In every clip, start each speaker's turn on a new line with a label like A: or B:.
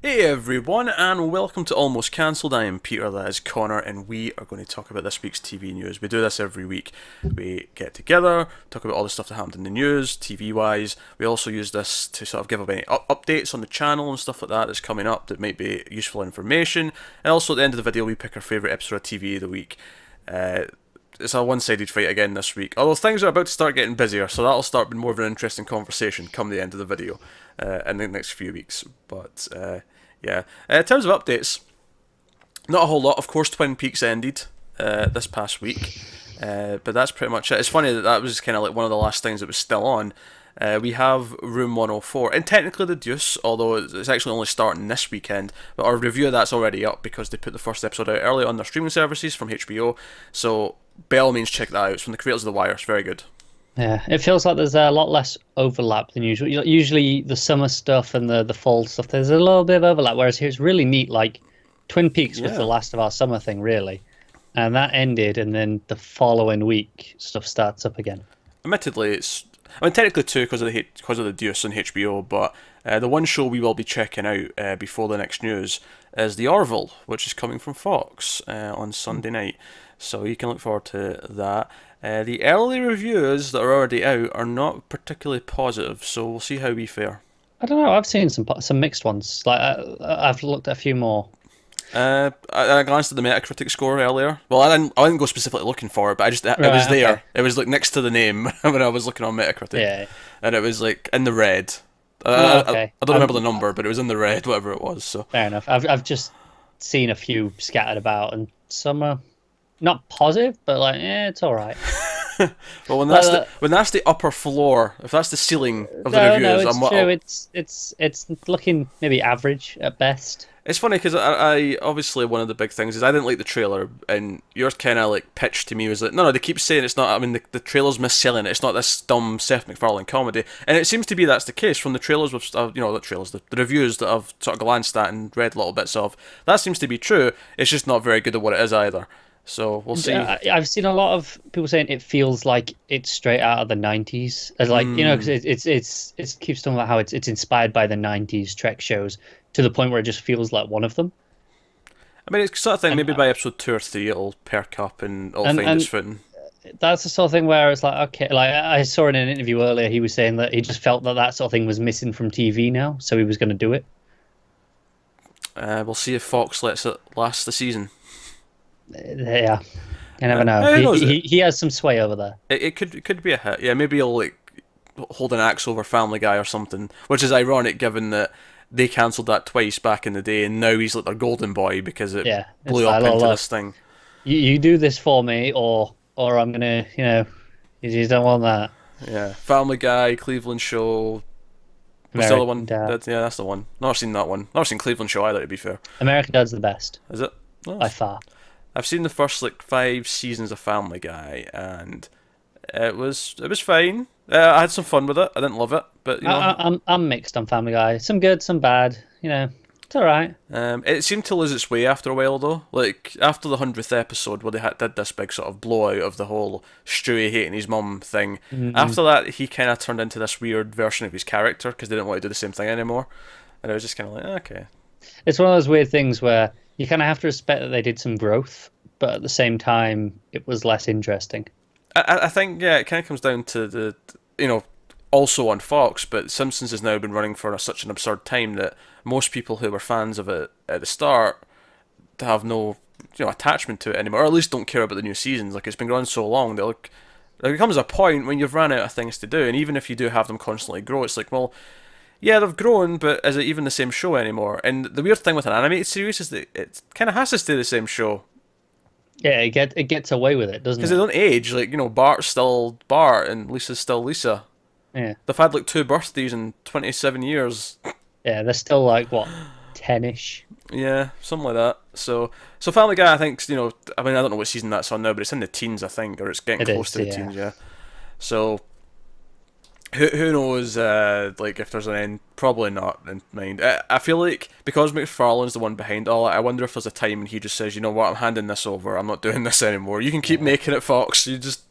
A: Hey everyone, and welcome to Almost Cancelled. I am Peter, that is Connor, and we are going to talk about this week's TV news. We do this every week. We get together, talk about all the stuff that happened in the news, TV wise. We also use this to sort of give away updates on the channel and stuff like that that's coming up that might be useful information. And also at the end of the video, we pick our favourite episode of TV of the week. It's a one-sided fight again this week, although things are about to start getting busier, so that'll start being more of an interesting conversation come the end of the video in the next few weeks. But yeah, in terms of updates, not a whole lot. Of course, Twin Peaks ended this past week, but that's pretty much it. It's funny that that was kind of like one of the last things that was still on. We have Room 104, and technically The Deuce, although it's actually only starting this weekend, but our review of that's already up because they put the first episode out early on their streaming services from HBO, so by all means check that out. It's from the creators of The Wire. It's very good.
B: Yeah, it feels like there's a lot less overlap than usual. Usually the summer stuff and the fall stuff, there's a little bit of overlap, whereas here it's really neat. Like Twin Peaks was
A: Yeah.
B: the last of our summer thing, really. And that ended, and then the following week stuff starts up again.
A: Admittedly, I mean technically two because of the Deuce on HBO, but the one show we will be checking out before the next news is The Orville, which is coming from Fox on Sunday night. So you can look forward to that. The early reviews that are already out are not particularly positive, so we'll see how we fare.
B: I don't know. I've seen some mixed ones. Like I've looked at a few more.
A: I glanced at the Metacritic score earlier. Well, I didn't go specifically looking for it, but it was
B: Right,
A: there.
B: okay.
A: It was like next to the name when I was looking on Metacritic,
B: Yeah.
A: and it was like in the red.
B: Oh, okay.
A: I don't remember the number, but it was in the red, whatever it was. So
B: Fair enough. I've just seen a few scattered about, and some are not positive, but like, it's all right.
A: well,
B: Well,
A: when that's the upper floor, if that's the ceiling of the
B: no,
A: reviews,
B: it's
A: I'm
B: true. It's looking maybe average at best.
A: It's funny because I obviously one of the big things is I didn't like the trailer, and yours kind of like pitched to me was like, no, they keep saying it's not. I mean, the trailer's misselling it. It's not this dumb Seth MacFarlane comedy, and it seems to be that's the case from the trailers with the reviews that I've sort of glanced at and read little bits of. That seems to be true. It's just not very good at what it is either. So we'll see.
B: I've seen a lot of people saying it feels like it's straight out of the '90s, as like because it keeps talking about how it's inspired by the '90s Trek shows to the point where it just feels like one of them.
A: I mean, it's sort of thing.
B: And
A: Maybe by episode 2 or 3, it'll perk up and it'll find
B: and
A: its footing.
B: that's the sort of thing where it's like, okay, like I saw in an interview earlier, he was saying that he just felt that that sort of thing was missing from TV now, so he was going to do it.
A: We'll see if Fox lets it last the season.
B: Yeah, you never know.
A: Who knows?
B: He has some sway over there.
A: It could be a hit. Yeah, maybe he'll like hold an axe over Family Guy or something, which is ironic given that they cancelled that twice back in the day, and now he's like their golden boy because it
B: Yeah, it's
A: blew
B: like,
A: up into
B: look,
A: this thing.
B: you do this for me, or I'm gonna, you just don't want that.
A: Yeah, Family Guy, Cleveland Show. What's the other one?
B: American Dad.
A: That's the one. Never seen that one. Never seen Cleveland Show either. To be fair,
B: American Dad's the best
A: is it? No,
B: by far.
A: I've seen the first like 5 seasons of Family Guy, and it was fine. I had some fun with it. I didn't love it, but
B: I'm mixed on Family Guy. Some good, some bad. It's all right.
A: It seemed to lose its way after a while, though. Like after the 100th episode, where did this big sort of blowout of the whole Stewie hating his mum thing. After that, he kind of turned into this weird version of his character because they didn't want to do the same thing anymore, and I was just kind of like, okay.
B: It's one of those weird things where you kind of have to respect that they did some growth, but at the same time, it was less interesting.
A: I think it kind of comes down to the also on Fox, but Simpsons has now been running for such an absurd time that most people who were fans of it at the start have no attachment to it anymore, or at least don't care about the new seasons. Like it's been going so long that like there comes a point when you've run out of things to do, and even if you do have them constantly grow, it's like, well, yeah, they've grown, but is it even the same show anymore? And the weird thing with an animated series is that it kind of has to stay the same show
B: Yeah, it gets away with it, doesn't
A: because they
B: it?
A: don't age. Like Bart's still Bart and Lisa's still Lisa.
B: Yeah,
A: They've had like 2 birthdays in 27 years.
B: yeah, they're still like what, 10-ish.
A: Yeah, something like that. So Family Guy, I think, I mean, I don't know what season that's on now, but it's in the teens, I think, or it's getting
B: It
A: close
B: is,
A: to the
B: yeah.
A: teens, yeah. So who knows? Like if there's an end, probably not in mind. I feel like because McFarlane's the one behind all it, I wonder if there's a time when he just says, you know what, I'm handing this over. I'm not doing this anymore. You can keep making it, Fox. You just,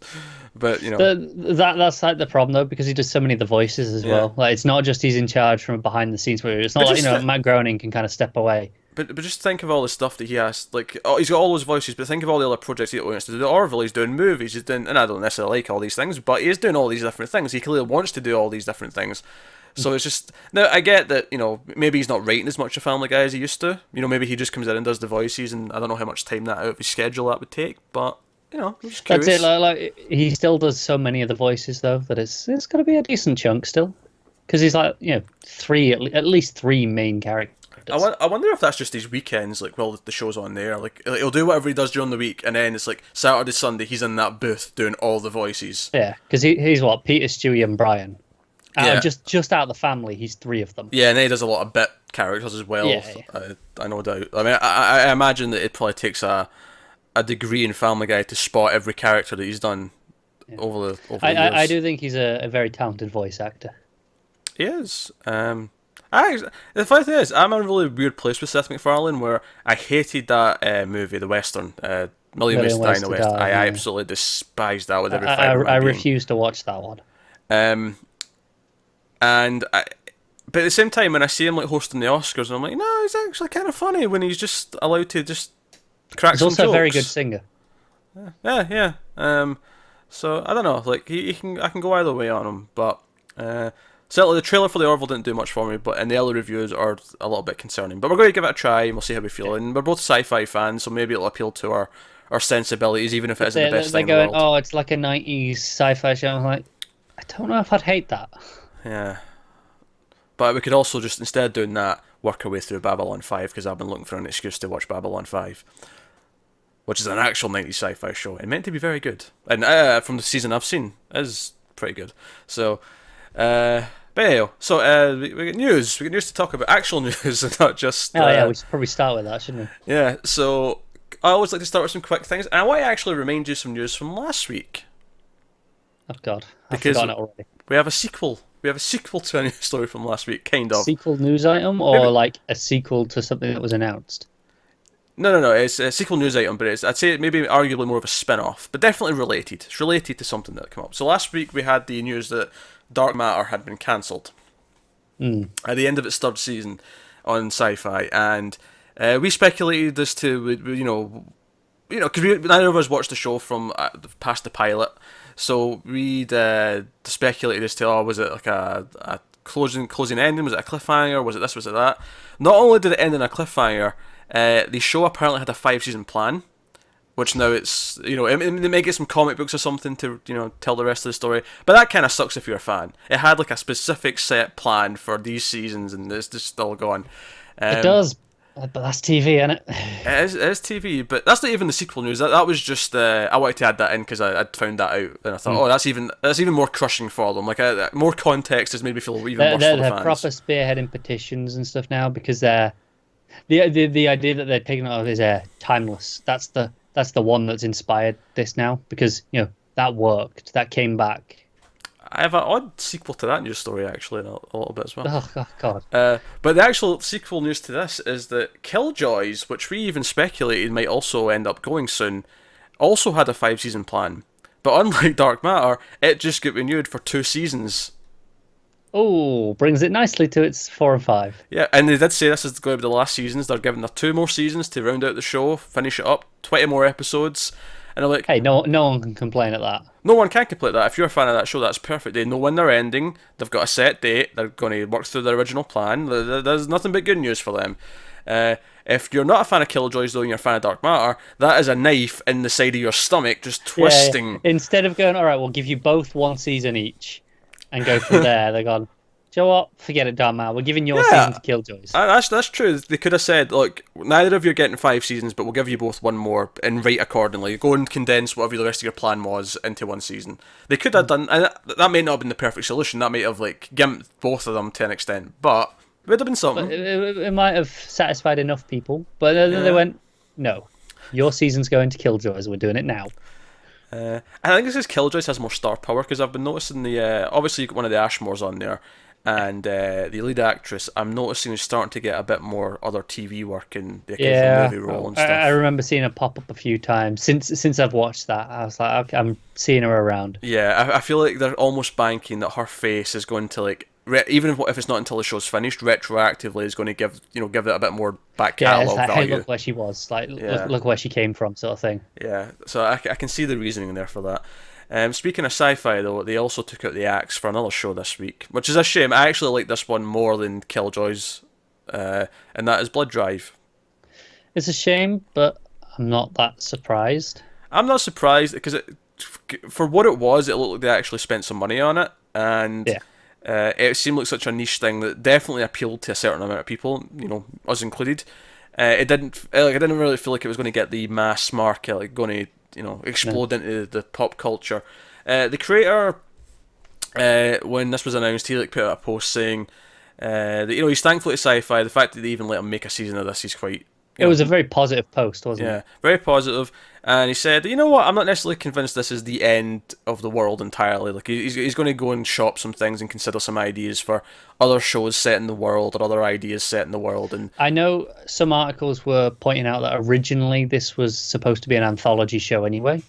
A: but you know,
B: that's like the problem though, because he does so many of the voices as well. Like it's not just he's in charge from behind the scenes. Where it's not like Matt Groening can kind of step away.
A: But just think of all the stuff that he has. Like, he's got all those voices, but think of all the other projects he wants to do. The Orville, he's doing movies, he's doing, and I don't necessarily like all these things, but he is doing all these different things. He clearly wants to do all these different things. So it's just, now I get that, you know, maybe he's not writing as much of Family Guy as he used to. You know, maybe he just comes in and does the voices, and I don't know how much time that out of his schedule that would take, but, you know, I'm just curious.
B: That's it, like he still does so many of the voices, though, that it's got to be a decent chunk still. Because he's like, you know, at least three main characters.
A: I wonder if that's just his weekends, like, well, the show's on there. Like, he'll do whatever he does during the week, and then it's like Saturday, Sunday, he's in that booth doing all the voices.
B: Yeah, because he's what, Peter, Stewie, and Brian. Just out of the family, he's three of them.
A: Yeah, and he does a lot of bit characters as well. Yeah. I no doubt. I mean, I imagine that it probably takes a degree in Family Guy to spot every character that he's done over the years.
B: I do think he's a very talented voice actor.
A: He is. The funny thing is, I'm in a really weird place with Seth MacFarlane where I hated that movie, the Western, Million Ways to Die in the West. I absolutely despised that with every fibre of my being.
B: I refuse to watch that one.
A: But at the same time, when I see him like hosting the Oscars, I'm like, no, he's actually kind of funny when he's just allowed to just crack some jokes.
B: He's also a very good singer.
A: Yeah. So I don't know, like I can go either way on him, but certainly the trailer for the Orville didn't do much for me, but and the early reviews are a little bit concerning. But we're going to give it a try and we'll see how we feel. And we're both sci-fi fans, so maybe it'll appeal to our sensibilities, even if it isn't the best thing in the world.
B: Oh, it's like a 90s sci-fi show. I'm like, I don't know if I'd hate that.
A: Yeah. But we could also just, instead of doing that, work our way through Babylon 5, because I've been looking for an excuse to watch Babylon 5, which is an actual 90s sci-fi show, and meant to be very good. And from the season I've seen, is pretty good. So, but anyway, we get news. We get news to talk about, actual news, and not just...
B: we should probably start with that, shouldn't we?
A: Yeah, so I always like to start with some quick things, and I want to actually remind you some news from last week.
B: Oh, God. I've forgotten it already.
A: We have a sequel. We have a sequel to a news story from last week, kind of.
B: Sequel news item, or like a sequel to something that was announced?
A: No. It's a sequel news item, but I'd say maybe arguably more of a spin-off, but definitely related. It's related to something that came up. So last week we had the news that Dark Matter had been cancelled at the end of its third season on SyFy, and we speculated as to, because neither of us watched the show from past the pilot. So we'd speculated as to, was it like a closing ending? Was it a cliffhanger? Was it this? Was it that? Not only did it end in a cliffhanger, the show apparently had a 5-season plan, which now it's, they may get some comic books or something to, tell the rest of the story. But that kind of sucks if you're a fan. It had like a specific set plan for these seasons, and it's just still gone.
B: It does. But that's TV, isn't it?
A: It is TV, but that's not even the sequel news. That was just I wanted to add that in because I'd found that out, and I thought, that's even more crushing for them. Like more context has made me feel even worse for the fans.
B: They're proper spearheading petitions and stuff now because the idea that they're taking it off is timeless. That's the one that's inspired this now because that worked. That came back.
A: I have an odd sequel to that news story, actually, in a little bit as well.
B: Oh, God.
A: But the actual sequel news to this is that Killjoys, which we even speculated might also end up going soon, also had a 5-season plan. But unlike Dark Matter, it just got renewed for 2 seasons.
B: Oh, brings it nicely to its 4 and 5.
A: Yeah, and they did say this is going to be the last seasons. They're giving them 2 more seasons to round out the show, finish it up, 20 more episodes. And I'm like,
B: hey, no one can complain at that.
A: No one can complain at that. If you're a fan of that show, that's perfect. They know when they're ending. They've got a set date. They're going to work through their original plan. There's nothing but good news for them. If you're not a fan of Killjoys, though, and you're a fan of Dark Matter, that is a knife in the side of your stomach, just twisting.
B: Yeah. Instead of going, all right, we'll give you both 1 season each and go from there, they're gone, do you know what? Forget it, Dark Matter. We're giving your season to Killjoys.
A: That's true. They could have said, look, neither of you are getting 5 seasons, but we'll give you both 1 more and write accordingly. Go and condense whatever the rest of your plan was into 1 season. They could have done, and that may not have been the perfect solution. That might have gimped both of them to an extent, but it would have been something.
B: It might have satisfied enough people, but then they went, no, your season's going to Killjoys. We're doing it now.
A: I think it's because Killjoys has more star power, because I've been noticing obviously one of the Ashmores on there, and the lead actress, I'm noticing is starting to get a bit more other TV work in the occasional
B: Yeah,
A: movie role and
B: I
A: stuff.
B: remember seeing her pop up a few times since I've watched that. I was like, okay, I'm seeing her around.
A: Yeah, I feel like they're almost banking that her face is going to like even if it's not until the show's finished, retroactively is going to give it a bit more back
B: Yeah, it's
A: catalogue
B: like, hey,
A: value.
B: look where she was, like
A: Yeah,
B: look where she came from, sort of thing.
A: yeah. So I can see the reasoning there for that. Speaking of SyFy though, they also took out the axe for another show this week, which is a shame. I actually like this one more than Killjoys, and that is Blood Drive.
B: It's a shame, but I'm not that surprised.
A: I'm not surprised because for what it was, it looked like they actually spent some money on it, and
B: Yeah.
A: it seemed like such a niche thing that definitely appealed to a certain amount of people, us included. It didn't like I didn't really feel like it was going to get the mass market, like going to
B: No.
A: explode into the pop culture. The creator, when this was announced, he like put out a post saying that he's thankful to SyFy. The fact that they even let him make a season of this, he's quite.
B: It was a very positive post, wasn't
A: Yeah,
B: it?
A: very positive. And he said, you know what, I'm not necessarily convinced this is the end of the world entirely. Like, he's going to go and shop some things and consider some ideas for other shows set in the world or other ideas set in the world. And
B: I know some articles were pointing out that originally this was supposed to be an anthology show anyway.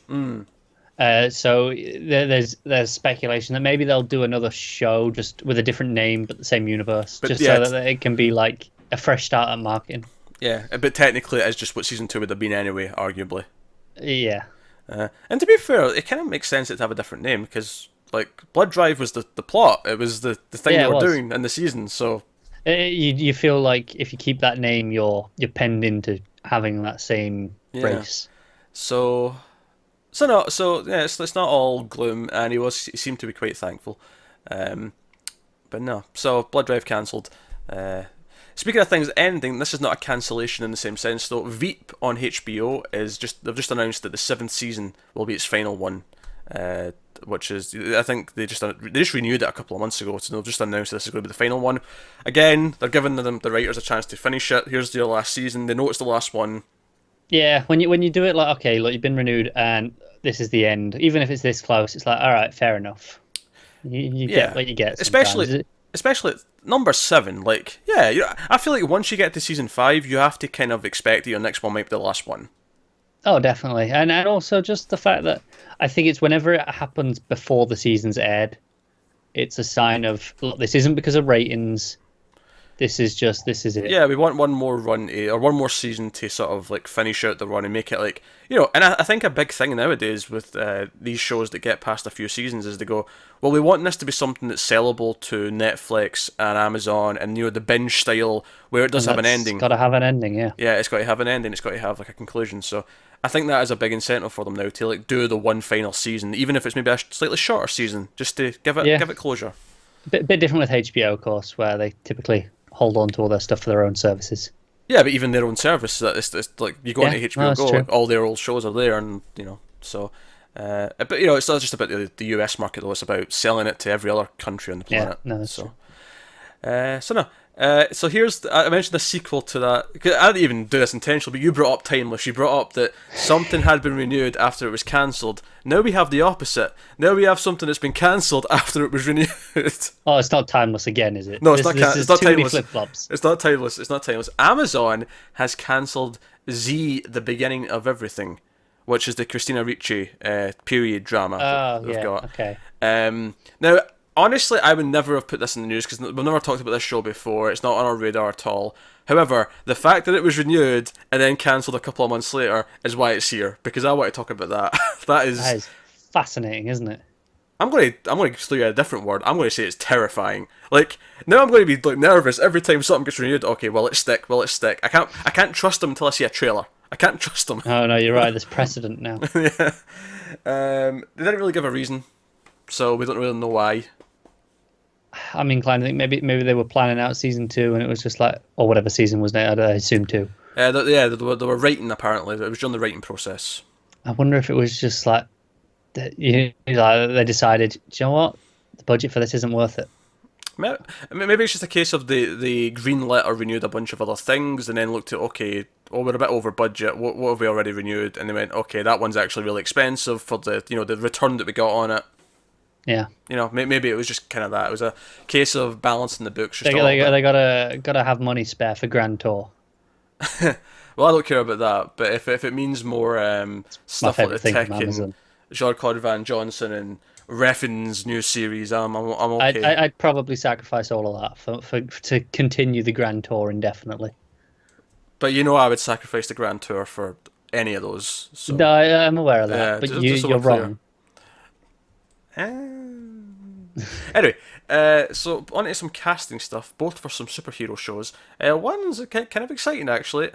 B: So there's speculation that maybe they'll do another show just with a different name but the same universe,
A: But
B: just
A: yeah,
B: so that it can be like a fresh start at marketing.
A: yeah, but technically it is just what season 2 would have been anyway, arguably.
B: Yeah.
A: And to be fair, it kind of makes sense to have a different name because, like, Blood Drive was the plot. It was the thing
B: Yeah,
A: they
B: it
A: were
B: was.
A: doing in the season. So
B: You feel like if you keep that name, you're penned into having that same
A: Yeah.
B: race.
A: so yeah, it's not all gloom, and he seemed to be quite thankful. But no, so Blood Drive cancelled. Speaking of things ending, this is not a cancellation in the same sense though. Veep on HBO they've just announced that the 7th season will be its final one, which is I think they just renewed it a couple of months ago, so they've just announced this is going to be the final one. Again, they're giving the writers a chance to finish it. Here's your last season. They know it's the last one.
B: Yeah, when you do it like, okay, look, you've been renewed and this is the end. Even if it's this close, it's like, all right, fair enough. You get what you get.
A: Especially at number 7. Like, yeah, I feel like once you get to season 5, you have to kind of expect that your next one might be the last one.
B: Oh, definitely. And also just the fact that I think it's whenever it happens before the season's aired, it's a sign of, look, this isn't because of ratings. This is it.
A: Yeah, we want one more run or one more season to sort of like finish out the run and make it like and I think a big thing nowadays with these shows that get past a few seasons is they go, well, we want this to be something that's sellable to Netflix and Amazon and the binge style where it does have an ending.
B: Got to have an ending, yeah.
A: Yeah, it's got to have an ending. It's got to have like a conclusion. So I think that is a big incentive for them now to like do the one final season, even if it's maybe a slightly shorter season, just to give it closure.
B: Bit different with HBO, of course, where they typically hold on to all their stuff for their own services.
A: Yeah, but even their own service, it's like you go into HBO Go,
B: true.
A: all their old shows are there, and so. But it's not just about the US market though; it's about selling it to every other country on the planet.
B: Yeah, no, that's
A: so.
B: true.
A: So here's I mentioned the sequel to that. 'Cause I didn't even do this intentionally, but you brought up Timeless. You brought up that something had been renewed after it was cancelled. Now we have the opposite. Now we have something that's been cancelled after it was renewed.
B: Oh, it's not Timeless again, is it?
A: No, it's not. It's not
B: too many
A: Timeless.
B: flip-flops.
A: It's not Timeless. It's not Timeless. Amazon has cancelled Z: The Beginning of Everything, which is the Christina Ricci period drama that they've got.
B: Okay.
A: Now, honestly, I would never have put this in the news because we've never talked about this show before. It's not on our radar at all. However, the fact that it was renewed and then cancelled a couple of months later is why it's here, because I want to talk about that. That is
B: fascinating, isn't it?
A: I'm going to throw you a different word. I'm going to say it's terrifying. Like, now I'm going to be like nervous every time something gets renewed. Okay, will it stick? Will it stick? I can't trust them until I see a trailer. I can't trust them.
B: Oh no, you're right. There's precedent now.
A: Yeah. They didn't really give a reason, so we don't really know why.
B: I'm inclined to think maybe they were planning out season 2 and it was just like, or whatever season was now, I assume 2.
A: They were writing apparently. It was during the writing process.
B: I wonder if it was just like they decided, do you know what, the budget for this isn't worth it.
A: Maybe it's just a case of they greenlit or renewed a bunch of other things and then looked at, okay, we're a bit over budget. What have we already renewed? And they went, okay, that one's actually really expensive for the the return that we got on it.
B: Yeah.
A: Maybe it was just kind of that. It was a case of balancing the books. Just
B: They gotta have money spare for Grand Tour.
A: Well, I don't care about that, but if it means more stuff like the Tech and Jean-Claude Van Johnson and Refn's new series, I'm okay.
B: I'd probably sacrifice all of that for to continue the Grand Tour indefinitely.
A: But I would sacrifice the Grand Tour for any of those. So.
B: No, I'm aware of that, but you're wrong.
A: Anyway, so on to some casting stuff, both for some superhero shows. One's kind of exciting, actually.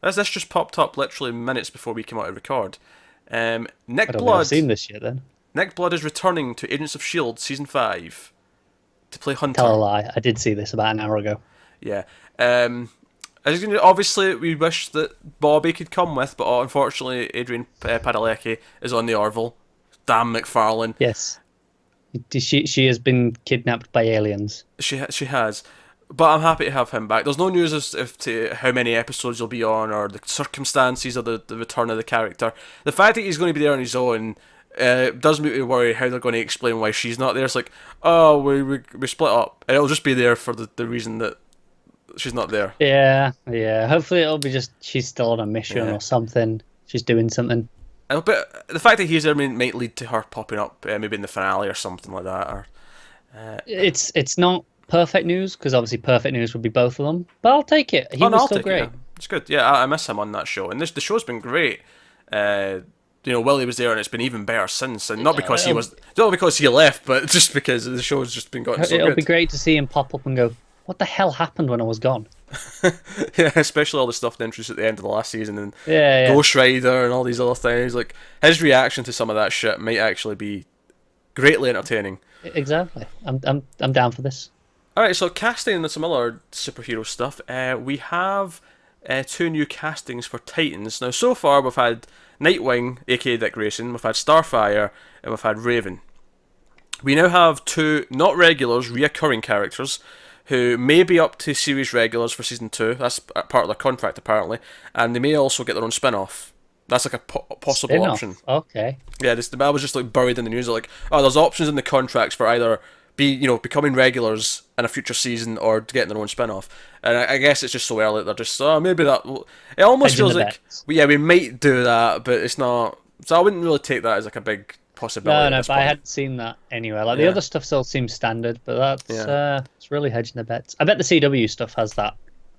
A: This just popped up literally minutes before we came out to record. Nick
B: I don't
A: Blood.
B: I've seen this yet then.
A: Nick Blood is returning to Agents of S.H.I.E.L.D. Season 5 to play Hunter.
B: Tell a lie. I did see this about an hour ago.
A: Yeah. Obviously, we wish that Bobby could come with, but unfortunately, Adrian Padalecki is on the Orville. Damn McFarlane.
B: Yes. She has been kidnapped by aliens.
A: She has. But I'm happy to have him back. There's no news as to how many episodes he'll be on or the circumstances of the return of the character. The fact that he's going to be there on his own does make me worry how they're going to explain why she's not there. It's like, oh, we split up. And it'll just be there for the reason that she's not there.
B: Yeah. Hopefully it'll be just she's still on a mission or something. She's doing something.
A: But the fact that he's there might lead to her popping up maybe in the finale or something like that. Or
B: It's not perfect news, because obviously perfect news would be both of them, but I'll take it. He was still great.
A: It's good. Yeah, I miss him on that show, and the show's been great. Willie was there, and it's been even better since. And not because he left, but just because the show's just been gotten so good.
B: It'll be great to see him pop up and go, "What the hell happened when I was gone?"
A: Yeah, especially all the stuff that introduced at the end of the last season and Ghost Rider and all these other things. Like his reaction to some of that shit might actually be greatly entertaining.
B: Exactly. I'm down for this.
A: Alright, so casting and some other superhero stuff. We have 2 new castings for Titans. Now, so far we've had Nightwing, aka Dick Grayson, we've had Starfire, and we've had Raven. We now have 2 not regulars, reoccurring characters who may be up to series regulars for season 2. That's part of their contract, apparently, and they may also get their own spin-off. That's like a possible option.
B: Okay.
A: Yeah, I was just like buried in the news. Like, there's options in the contracts for either becoming regulars in a future season or getting their own spin-off. And I guess it's just so early that they're just maybe that. It almost feels like we might do that, but it's not. So I wouldn't really take that as like a big possibility.
B: No, but I hadn't seen that anywhere. Like the other stuff still seems standard, but that's it's really hedging the bets. I bet the CW stuff has that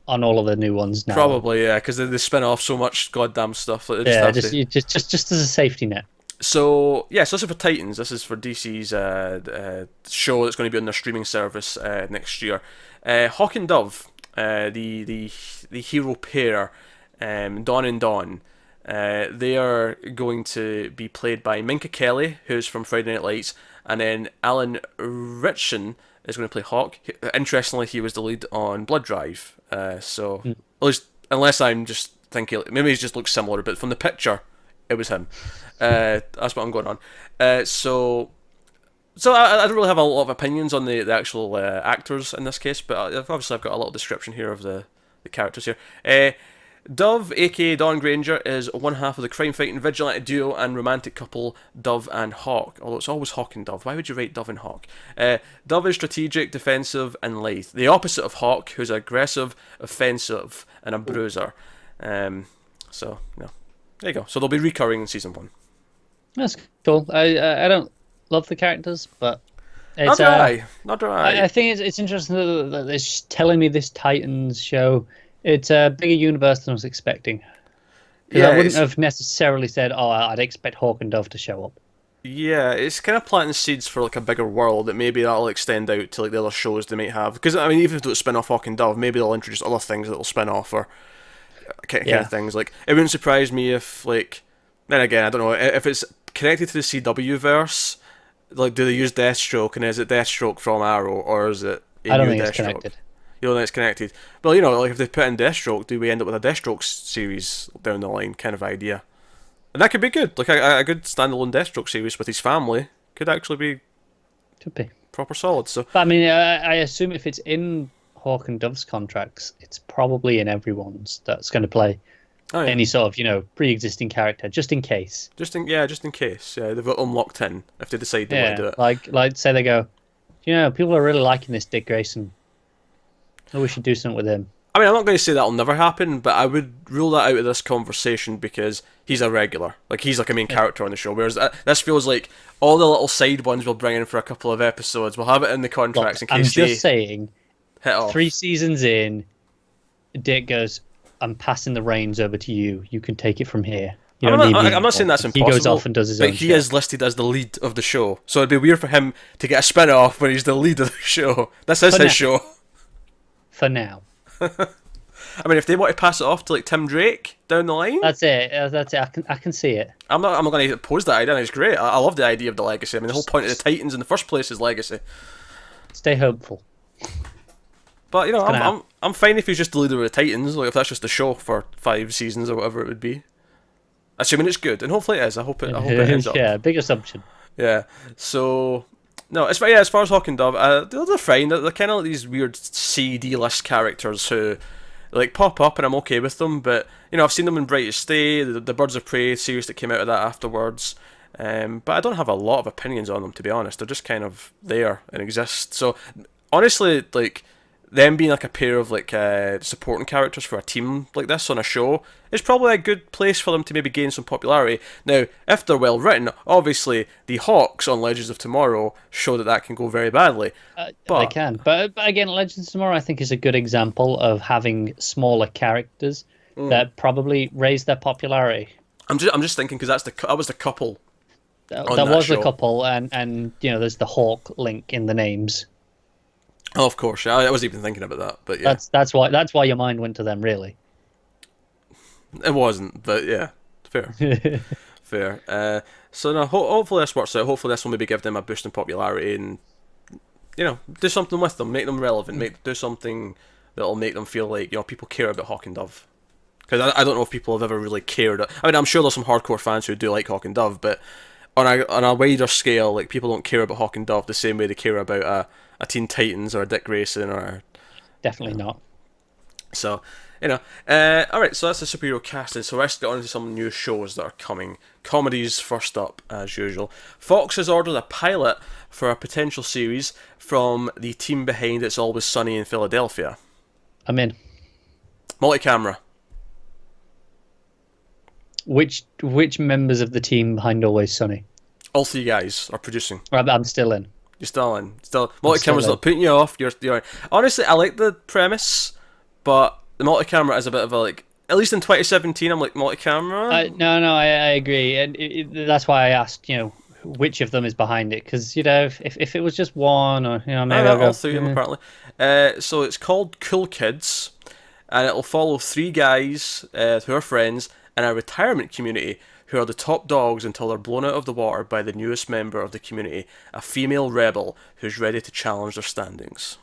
B: on all of the new ones now.
A: Probably, yeah, because they spin off so much goddamn stuff. Like
B: just as a safety net.
A: So this is for Titans. This is for DC's show that's going to be on their streaming service next year. Hawk and Dove, the hero pair, Dawn and Dawn. They are going to be played by Minka Kelly, who's from Friday Night Lights, and then Alan Ritchson is going to play Hawk. Interestingly, he was the lead on Blood Drive. At least, unless I'm just thinking, maybe he just looks similar, but from the picture, it was him. That's what I'm going on. So I don't really have a lot of opinions on the actual actors in this case, but obviously I've got a little description here of the characters here. Dove, aka Dawn Granger, is one half of the crime-fighting vigilante duo and romantic couple Dove and Hawk. Although it's always Hawk and Dove. Why would you write Dove and Hawk? Dove is strategic, defensive, and lithe. The opposite of Hawk, who's aggressive, offensive, and a bruiser. There you go. So they'll be recurring in season 1.
B: That's cool. I don't love the characters, but it's,
A: not do I.
B: I think it's interesting that it's telling me this Titans show. It's a bigger universe than I was expecting. Because I wouldn't have necessarily said, I'd expect Hawk and Dove to show up.
A: Yeah, it's kind of planting seeds for like a bigger world that maybe that'll extend out to like the other shows they might have. Because I mean, even if they don't spin off Hawk and Dove, maybe they'll introduce other things that'll spin off or kind of things. Like, it wouldn't surprise me if, like, then again, I don't know if it's connected to the CW verse. Like, do they use Deathstroke, and is it Deathstroke from Arrow, or is it
B: I don't think it's connected.
A: You don't think it's connected? Well, like if they put in Deathstroke, do we end up with a Deathstroke series down the line, kind of idea? And that could be good. Like a good standalone Deathstroke series with his family could actually be
B: Could be
A: proper solid. So,
B: but I mean, I assume if it's in Hawk and Dove's contracts, it's probably in everyone's that's going to play
A: Oh, yeah.
B: any sort of, pre-existing character, just in case.
A: Just in case. Yeah, they've got them locked in if they decide they want to do it.
B: Like say they go, people are really liking this Dick Grayson. Oh, we should do something with him.
A: I mean, I'm not going to say that'll never happen, but I would rule that out of this conversation because he's a regular. Like, he's like a main character on the show, whereas this feels like all the little side ones we'll bring in for a couple of episodes. We'll have it in the contracts in case
B: I'm just saying,
A: hit off.
B: 3 seasons in, Dick goes, I'm passing the reins over to you. You can take it from here.
A: I'm not saying that's impossible.
B: He goes off and does his own
A: But he is listed as the lead of the show, so it'd be weird for him to get a spin-off when he's the lead of the show. This is his show.
B: For now.
A: I mean, if they want to pass it off to like Tim Drake down the line,
B: that's it. I can see it.
A: I'm not going to oppose that idea. It's great. I love the idea of the legacy. I mean, the whole point of the Titans in the first place is legacy.
B: Stay hopeful.
A: But I'm fine if he's just the leader of the Titans. Like if that's just the show for 5 seasons or whatever it would be. Assuming it's good, and hopefully it is. I hope it ends up.
B: Yeah, big assumption.
A: Yeah. So. No, as far as Hawk and Dove, they're fine. They're kind of like these weird C/D list characters who like pop up, and I'm okay with them. But I've seen them in Brightest Day, the Birds of Prey series that came out of that afterwards. But I don't have a lot of opinions on them, to be honest. They're just kind of there and exist. So honestly, like them being like a pair of like supporting characters for a team like this on a show is probably a good place for them to maybe gain some popularity. Now, if they're well written, obviously the Hawks on Legends of Tomorrow show that can go very badly.
B: They can, but again, Legends of Tomorrow I think is a good example of having smaller characters that probably raise their popularity. I'm
A: just thinking because that was the couple.
B: That was the couple, and there's the Hawk link in the names.
A: Oh, of course, yeah. I wasn't even thinking about that, but yeah.
B: That's why your mind went to them, really.
A: It wasn't, but yeah, fair, fair. So no, hopefully this works out. Hopefully this will maybe give them a boost in popularity and do something with them, make them relevant, do something that'll make them feel like people care about Hawk and Dove. Because I don't know if people have ever really cared. I mean, I'm sure there's some hardcore fans who do like Hawk and Dove, but on a wider scale, like people don't care about Hawk and Dove the same way they care about a Teen Titans or a Dick Grayson or
B: definitely not.
A: So alright, so that's the superhero casting. So let's get on to some new shows that are coming. Comedies first up, as usual. Fox has ordered a pilot for a potential series from the team behind It's Always Sunny in Philadelphia.
B: I'm in.
A: Multicamera.
B: Which members of the team behind Always Sunny?
A: All 3 guys are producing.
B: I'm still in.
A: You're still in. Multicamera's not putting you off. You're. Honestly, I like the premise, but the multicamera is a bit of a like. At least in 2017, I'm like multicamera.
B: No, I agree, and that's why I asked. Which of them is behind it? Because if it was just one, or maybe
A: all 3 of them apparently. So it's called Cool Kids, and it'll follow 3 guys who are friends in a retirement community who are the top dogs until they're blown out of the water by the newest member of the community, a female rebel who's ready to challenge their standings.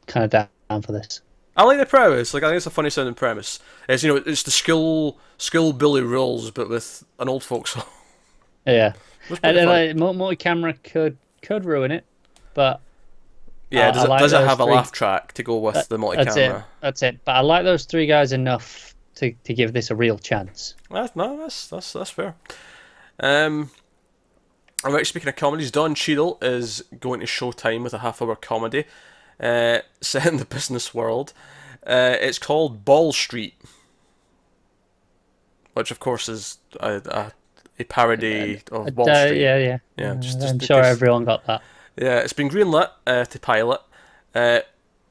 B: Kind of down for this.
A: I like the premise. Like I think it's a funny sounding premise. It's it's the school bully rules, but with an old folks song.
B: Yeah, and multi-camera could ruin it, but
A: yeah, does it have a laugh track to go with the multi-camera?
B: That's it. But I like those 3 guys enough to give this a real chance.
A: That's fair. Alright, speaking of comedies, Don Cheadle is going to Showtime with a half-hour comedy set in the business world. It's called Ball Street, which of course is a parody of Wall Street.
B: Yeah. I'm sure everyone got that.
A: Yeah, it's been greenlit to pilot.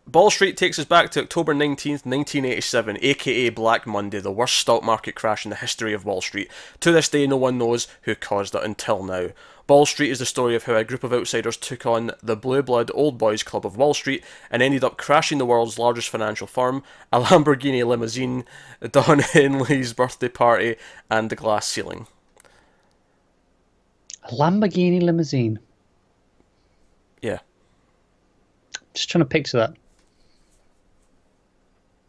A: Ball Street takes us back to October 19th, 1987, aka Black Monday, the worst stock market crash in the history of Wall Street. To this day, no one knows who caused it until now. Ball Street is the story of how a group of outsiders took on the Blue Blood Old Boys Club of Wall Street and ended up crashing the world's largest financial firm, a Lamborghini limousine, Don Henley's birthday party, and the glass ceiling.
B: A Lamborghini limousine?
A: Yeah.
B: Just trying to picture that.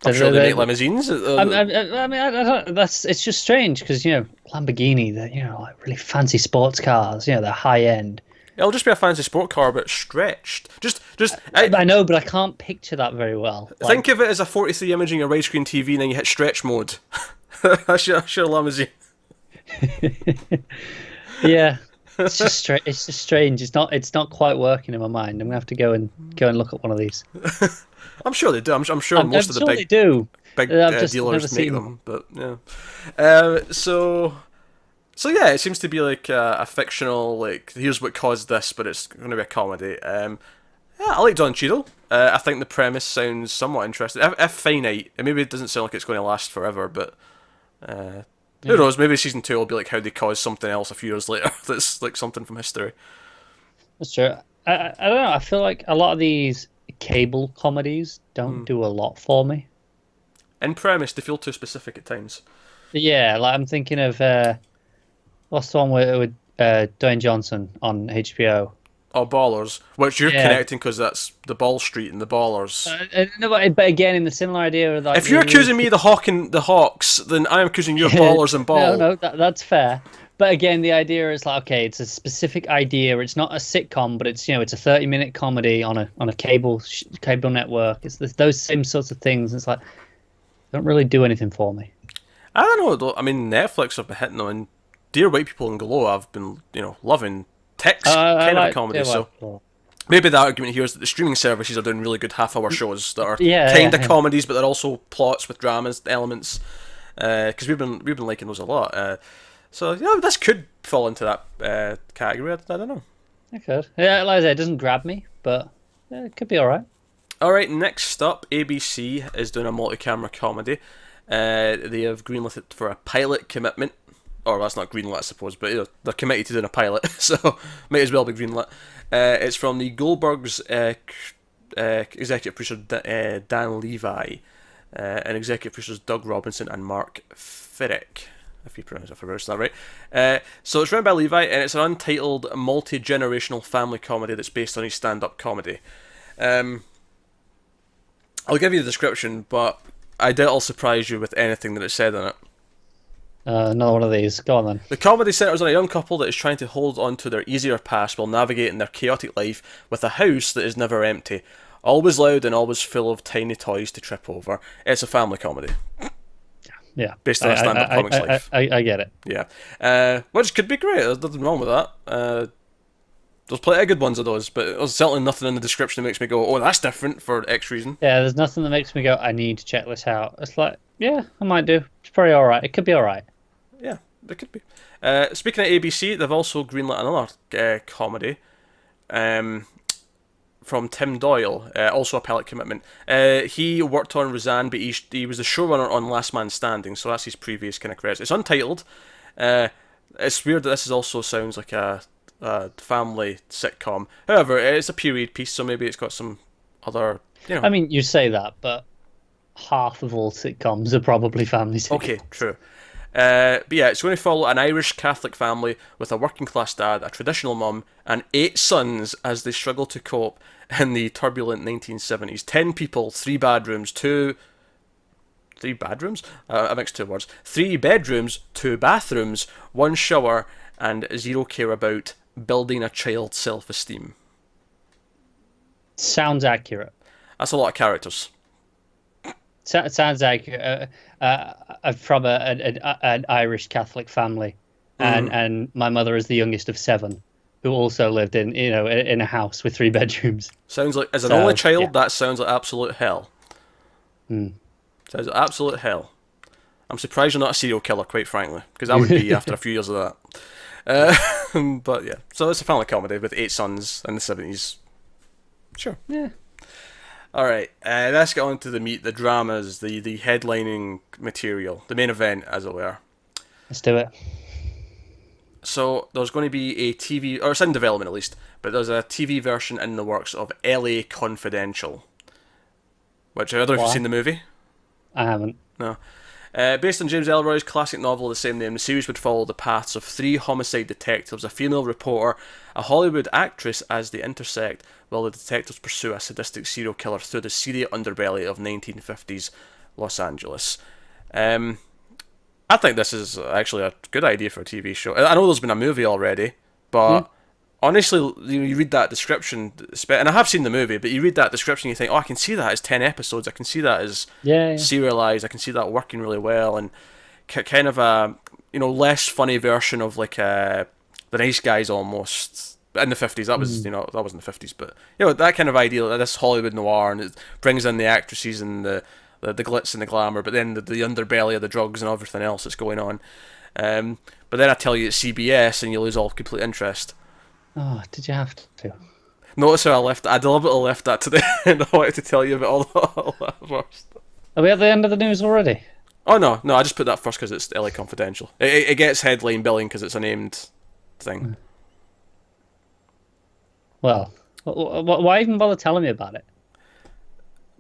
A: I'm sure they make limousines.
B: I mean, I don't. It's just strange because Lamborghini, they're like really fancy sports cars. They're high end.
A: It'll just be a fancy sport car, but stretched.
B: I know, but I can't picture that very well.
A: Think of it as a 43 imaging a widescreen TV, and then you hit stretch mode. That's your limousine.
B: Yeah, it's just It's just strange. It's not quite working in my mind. I'm gonna have to go and look at one of these.
A: I'm sure they do. I'm sure most of the
B: they do.
A: big dealers make them. But yeah. So yeah, it seems to be like a fictional, like, here's what caused this, but it's going to be a comedy. Yeah, I like Don Cheadle. I think the premise sounds somewhat interesting. If finite, and maybe it doesn't sound like it's going to last forever, but who knows? Maybe season 2 will be like how they caused something else a few years later. That's like something from history.
B: That's true. I don't know. I feel like a lot of these cable comedies don't do a lot for me.
A: In premise, they feel too specific at times.
B: Yeah, like I'm thinking of what's the one with Dwayne Johnson on HBO?
A: Oh, Ballers, which you're connecting because that's the Ball Street and the Ballers.
B: No, but again, in the similar idea of like,
A: if you're accusing me of the Hawks, then I'm accusing you of Ballers and Ball.
B: No, that's fair. But again, the idea is like, okay, it's a specific idea. It's not a sitcom, but it's it's a 30-minute comedy on a cable network. It's those same sorts of things. It's like, don't really do anything for me.
A: I don't know though. I mean, Netflix have been hitting them, and Dear White People and Glow I've been loving. Tech's kind of a comedy, so maybe the argument here is that the streaming services are doing really good half-hour shows that are kind of comedies, but they're also plots with dramas elements. Because we've been liking those a lot. So this could fall into that category. I don't know.
B: It could. Yeah, like I said, it doesn't grab me, but it could be all right.
A: All right, next up, ABC is doing a multi-camera comedy. They have greenlit it for a pilot commitment. Or that's not greenlit, I suppose, but they're committed to doing a pilot, so might as well be greenlit. It's from the Goldbergs executive producer Dan Levi, and executive producers Doug Robinson and Mark Firrick, if you pronounced that right. So it's written by Levi, and it's an untitled multi-generational family comedy that's based on his stand-up comedy. I'll give you the description, but I doubt I'll surprise you with anything that it said in it.
B: Another one of these. Go on then.
A: The comedy centres on a young couple that is trying to hold on to their easier past while navigating their chaotic life with a house that is never empty, always loud and always full of tiny toys to trip over. It's a family comedy.
B: Yeah.
A: Based on a stand-up comics life.
B: I get it.
A: Yeah. Which could be great. There's nothing wrong with that. There's plenty of good ones of those, but there's certainly nothing in the description that makes me go, oh, that's different for X reason.
B: Yeah, there's nothing that makes me go, I need to check this out. It's like, yeah, I might do. It's probably alright. It could be alright.
A: Yeah, it could be. Speaking of ABC, they've also greenlit another comedy from Tim Doyle, also a pilot commitment. He worked on Roseanne, but he was the showrunner on Last Man Standing, so that's his previous kind of credits. It's untitled. It's weird that this also sounds like a family sitcom. However, it's a period piece, so maybe it's got some other...
B: I mean, you say that, but half of all sitcoms are probably family sitcoms.
A: Okay, true. But yeah, it's going to follow an Irish Catholic family with a working class dad, a traditional mum, and 8 sons as they struggle to cope in the turbulent 1970s. 10 people, 3 bedrooms, 2... 3 bedrooms? I mixed 2 words. 3 bedrooms, 2 bathrooms, 1 shower, and 0 care about building a child's self-esteem.
B: Sounds accurate.
A: That's a lot of characters.
B: It sounds like from an Irish Catholic family, and my mother is the youngest of 7, who also lived in a house with 3 bedrooms.
A: Sounds like, as an only child, that sounds like absolute hell. Sounds like absolute hell. I'm surprised you're not a serial killer, quite frankly, because that would be after a few years of that. But yeah, so it's a family comedy with 8 sons in the 70s. Sure.
B: Yeah.
A: All right, let's get on to the meat, the dramas, the headlining material, the main event, as it were.
B: Let's do it.
A: So there's going to be a TV, or it's in development at least, but there's a TV version in the works of LA Confidential, which I don't know if you've seen the movie.
B: I haven't.
A: No. Based on James Ellroy's classic novel of the same name, the series would follow the paths of 3 homicide detectives, a female reporter, a Hollywood actress as they intersect, while the detectives pursue a sadistic serial killer through the seedy underbelly of 1950s Los Angeles. I think this is actually a good idea for a TV show. I know there's been a movie already, but honestly, you read that description, and I have seen the movie, but you read that description, you think, oh, I can see that as 10 episodes. I can see that as
B: Yeah, yeah.
A: serialized. I can see that working really well, and kind of a less funny version of like the Nice Guys almost in the 50s. That was that was in the 50s, but that kind of idea, this Hollywood noir, and it brings in the actresses and the glitz and the glamour, but then the underbelly of the drugs and everything else that's going on. But then I tell you it's CBS, and you lose all complete interest.
B: Oh, did you have to?
A: Notice how I deliberately left that to the end. I wanted to tell you about all that first.
B: Are we at the end of the news already?
A: Oh no, I just put that first because it's LA Confidential. It gets headline billing because it's a named thing.
B: Well, why even bother telling me about it?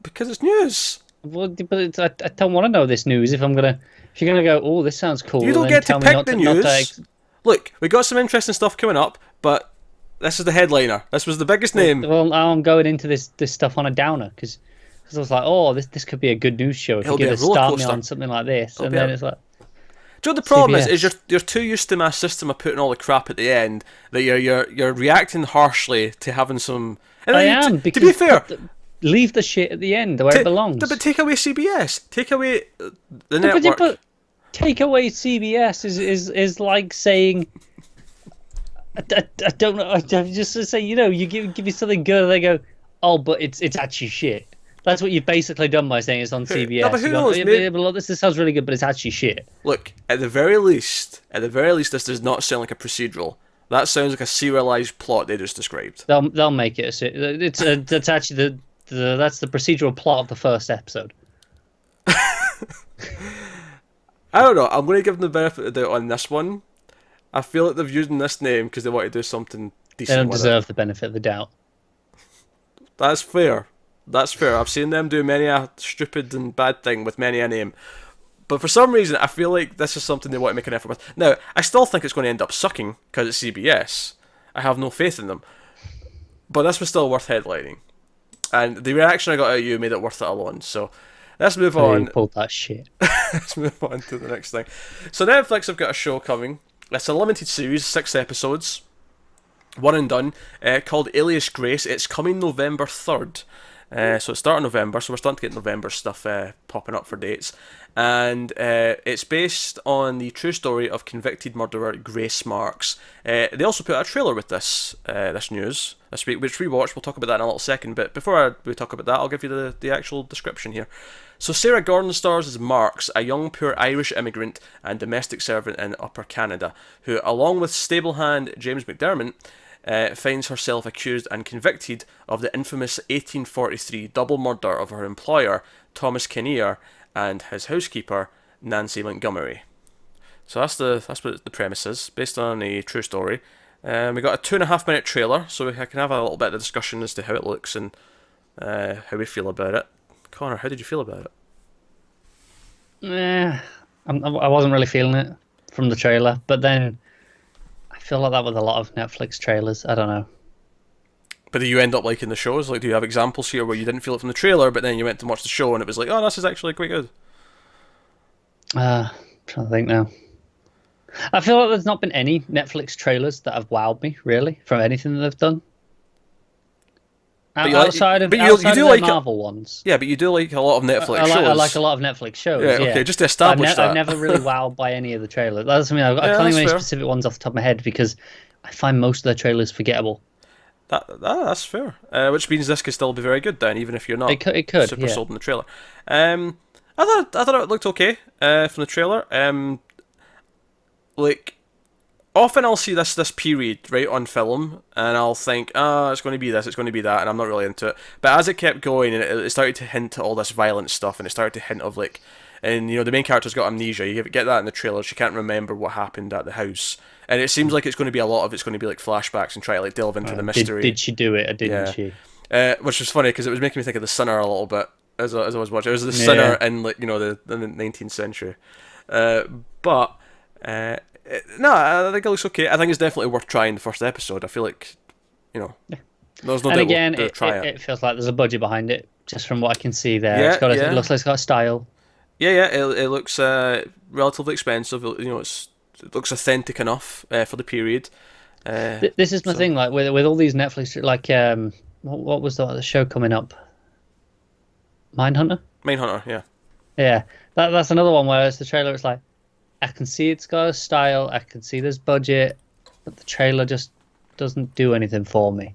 A: Because it's news.
B: Well, but I don't want to know this news if you're gonna go, oh, this sounds cool.
A: You don't get to pick the news. Look, we got some interesting stuff coming up, but this is the headliner. This was the biggest name.
B: Well, now I'm going into this stuff on a downer because I was like, oh, this could be a good news show if you give start me on something like this, and then it's like.
A: Do you know what the problem is you're too used to my system of putting all the crap at the end that you're reacting harshly to having some. And
B: I am
A: to be fair.
B: Leave the shit at the end where it belongs.
A: But take away CBS. Take away the network.
B: But take away CBS is like saying, I don't know. I just to say, you give me something good, and they go, oh, but it's actually shit. That's what you've basically done by saying it's on CBS.
A: No, but who knows?
B: This sounds really good, but it's actually shit.
A: Look, at the very least, this does not sound like a procedural. That sounds like a serialized plot they just described.
B: They'll make it. That's actually that's the procedural plot of the first episode.
A: I don't know. I'm going to give them the benefit of the doubt on this one. I feel like they've used this name because they want to do something decent.
B: They don't deserve the benefit of the doubt.
A: That's fair. I've seen them do many a stupid and bad thing with many a name. But for some reason, I feel like this is something they want to make an effort with. Now, I still think it's going to end up sucking because it's CBS. I have no faith in them. But this was still worth headlining. And the reaction I got out of you made it worth it alone. So let's move on.
B: You pulled that shit.
A: Let's move on to the next thing. So Netflix have got a show coming. It's a limited series, 6 episodes. One and done. Called Alias Grace. It's coming November 3rd. So it's starting November, so we're starting to get November stuff popping up for dates. And it's based on the true story of convicted murderer Grace Marks. They also put out a trailer with this news this week, which we watched. We'll talk about that in a little second, but before we talk about that, I'll give you the actual description here. So Sarah Gordon stars as Marks, a young poor Irish immigrant and domestic servant in Upper Canada, who, along with stable hand James McDermott, finds herself accused and convicted of the infamous 1843 double murder of her employer, Thomas Kinnear, and his housekeeper, Nancy Montgomery. So that's what the premise is, based on a true story. We got a 2.5 minute trailer, so we can have a little bit of discussion as to how it looks and how we feel about it. Connor, how did you feel about it?
B: I wasn't really feeling it from the trailer, but then I feel like that with a lot of Netflix trailers. I don't know.
A: But do you end up liking the shows? Like, do you have examples here where you didn't feel it from the trailer, but then you went to watch the show and it was like, oh, this is actually quite good?
B: I'm trying to think now. I feel like there's not been any Netflix trailers that have wowed me, really, from anything that they've done. Outside of the Marvel ones.
A: Yeah, but you do like a lot of Netflix shows.
B: I like a lot of Netflix shows. Yeah,
A: okay, just to establish that.
B: I've never really wowed by any of the trailers. That's something I can't think of any specific ones off the top of my head because I find most of their trailers forgettable.
A: That's fair. Which means this could still be very good then, even if you're not super sold in the trailer. I thought it looked okay from the trailer. Like, often I'll see this period right on film, and I'll think, it's going to be this, it's going to be that, and I'm not really into it. But as it kept going, and it started to hint at all this violent stuff, and it started to hint of like, and the main character's got amnesia. You get that in the trailer. She can't remember what happened at the house, and it seems like it's going to be a lot of it's going to be like flashbacks and try to like delve into the mystery.
B: Did she do it or didn't she?
A: Which was funny because it was making me think of The Sinner a little bit as I was watching. It was The Sinner in like the 19th century, but. No, I think it looks okay. I think it's definitely worth trying the first episode. I feel like, there's no doubt we'll try it.
B: It feels like there's a budget behind it, just from what I can see there. It looks like it's got a style.
A: Yeah. It looks relatively expensive. It looks authentic enough for the period.
B: This is my thing, like with all these Netflix, like what was the show coming up? Mindhunter.
A: Mindhunter, yeah.
B: Yeah, that's another one where it's the trailer. It's like I can see it's got a style, I can see there's budget, but the trailer just doesn't do anything for me.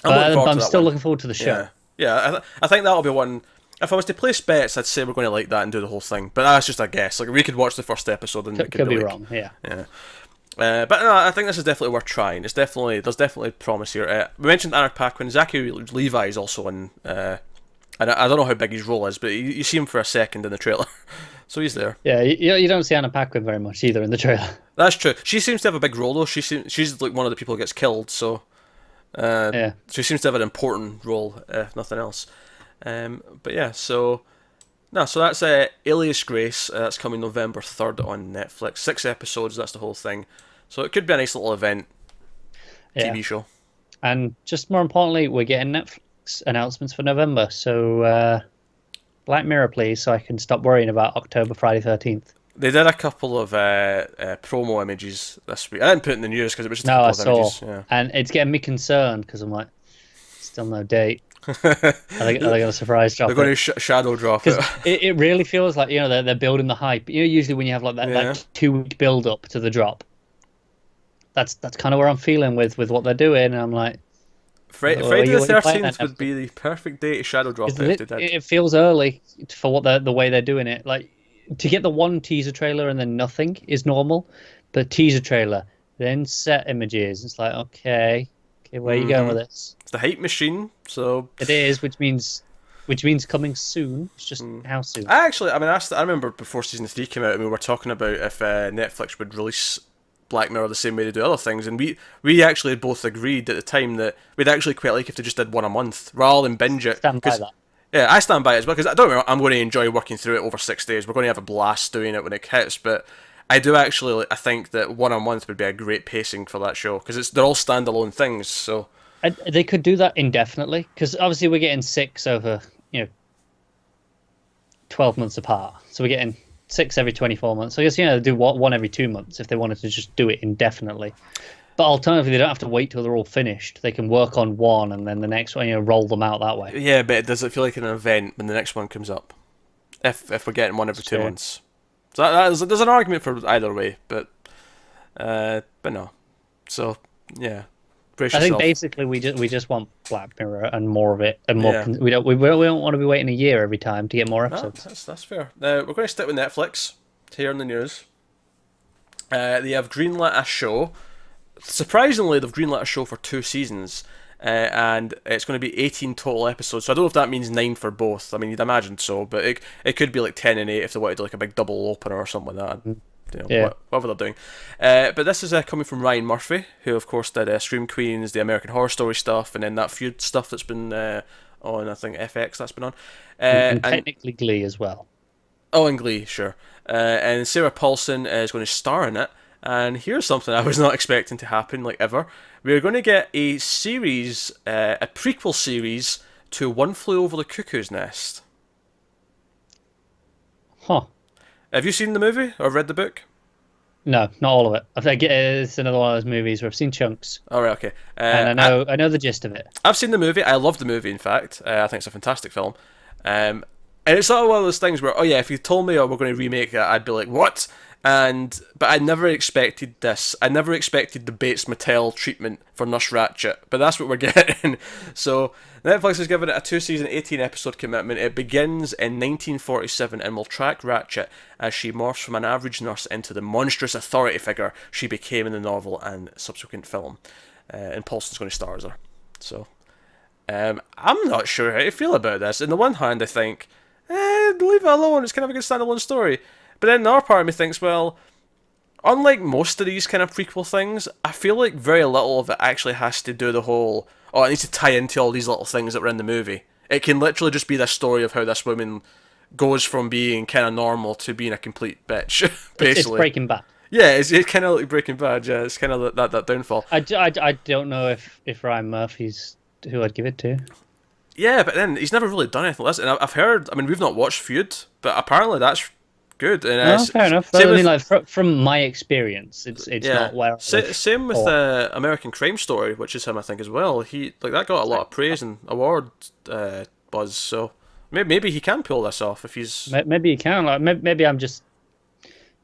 B: I'm still looking forward to the show.
A: Yeah. I think that'll be one. If I was to place bets, I'd say we're going to like that and do the whole thing. But that's just a guess. Like we could watch the first episode and
B: Could be wrong. Yeah.
A: But no, I think this is definitely worth trying. There's definitely promise here. We mentioned Anna Paquin. Zachary Levi is also in. I don't know how big his role is, but you see him for a second in the trailer, so he's there.
B: Yeah, you don't see Anna Paquin very much either in the trailer.
A: That's true. She seems to have a big role though. She's like one of the people who gets killed, so she seems to have an important role, if nothing else. But yeah, so that's Alias Grace. That's coming November 3rd on Netflix. 6 episodes. That's the whole thing. So it could be a nice little event TV show. And
B: just more importantly, we're getting Netflix announcements for November. So Black Mirror, please, so I can stop worrying about October Friday 13th.
A: They did a couple of promo images this week. I didn't put it in the news because it was just a couple of images. Yeah.
B: And it's getting me concerned because I'm like, still no date. Are they going to surprise drop it?
A: They're going to shadow drop it.
B: It really feels like, they're building the hype. Usually when you have like that 2-week build up to the drop, that's kind of where I'm feeling with what they're doing. And I'm like,
A: Friday the 13th would be the perfect day to shadow drop it.
B: It feels early for the way they're doing it. Like, to get the one teaser trailer and then nothing is normal, but teaser trailer, then set images. It's like, okay, where are you going with this?
A: It's the hype machine, so
B: it is, which means coming soon. It's just how soon?
A: I remember before season 3 came out, and we were talking about if Netflix would release Black Mirror the same way they do other things, and we actually both agreed at the time that we'd actually quite like if they just did one a month rather than binge it.
B: Stand by that.
A: Yeah, I stand by it as well, because I don't know, I'm going to enjoy working through it over 6 days. We're going to have a blast doing it when it hits, but I do actually, I think that one a month would be a great pacing for that show, because they're all standalone things, so...
B: They could do that indefinitely, because obviously we're getting 6 over, 12 months apart, so we're getting 6 every 24 months. So I guess, they do one every 2 months if they wanted to just do it indefinitely. But alternatively, they don't have to wait till they're all finished. They can work on one and then the next one, roll them out that way.
A: Yeah, but does it feel like an event when the next one comes up? If we're getting one every 2 months. So there's an argument for either way, but no. So, yeah.
B: I think basically we just want Black Mirror and more of it, and more. We don't want to be waiting a year every time to get more episodes.
A: No, that's fair. Now we're going to stick with Netflix here in the news. They have greenlit a show. Surprisingly, they've greenlit a show for 2 seasons, and it's going to be 18 total episodes. So I don't know if that means 9 for both. I mean, you'd imagine so, but it could be like 10 and 8 if they wanted to do like a big double opener or something like that. Whatever they're doing. But this is coming from Ryan Murphy, who of course did Scream Queens, the American Horror Story stuff, and then that Feud stuff that's been on, I think, FX that's been on.
B: And technically Glee as well.
A: Oh, and Glee, sure. And Sarah Paulson is going to star in it. And here's something I was not expecting to happen, like ever. We're going to get a series, a prequel series to One Flew Over the Cuckoo's Nest.
B: Huh.
A: Have you seen the movie or read the book?
B: No, not all of it. I think it's another one of those movies where I've seen chunks.
A: All right, okay.
B: And I know the gist of it.
A: I've seen the movie. I love the movie, in fact. I think it's a fantastic film. And it's sort of one of those things where, if you told me, we're going to remake it, I'd be like, what? But I never expected this. I never expected the Bates Motel treatment for Nurse Ratched, but that's what we're getting. So Netflix has given it a 2-season, 18-episode commitment. It begins in 1947 and will track Ratched as she morphs from an average nurse into the monstrous authority figure she became in the novel and subsequent film. And Paulson's going to star as her. So I'm not sure how to feel about this. On the one hand, I think, leave it alone. It's kind of a good standalone story. But then another part of me thinks, well, unlike most of these kind of prequel things, I feel like very little of it actually has to do the whole, it needs to tie into all these little things that were in the movie. It can literally just be the story of how this woman goes from being kind of normal to being a complete bitch, basically.
B: It's Breaking Bad.
A: Yeah, it's kind of like Breaking Bad, yeah. It's kind of that downfall.
B: I don't know if Ryan Murphy's who I'd give it to. Yeah,
A: but then he's never really done anything like this. And I've heard, we've not watched Feud, but apparently that's good. And
B: Oh, fair enough.
A: same
B: I mean,
A: with
B: like from my experience, it's
A: yeah,
B: not where I would
A: same with
B: thought.
A: American Crime Story, which is him I think as well. He like that got a lot of praise and award buzz. So maybe he can pull this off if he's
B: Maybe you can. Like, maybe I'm just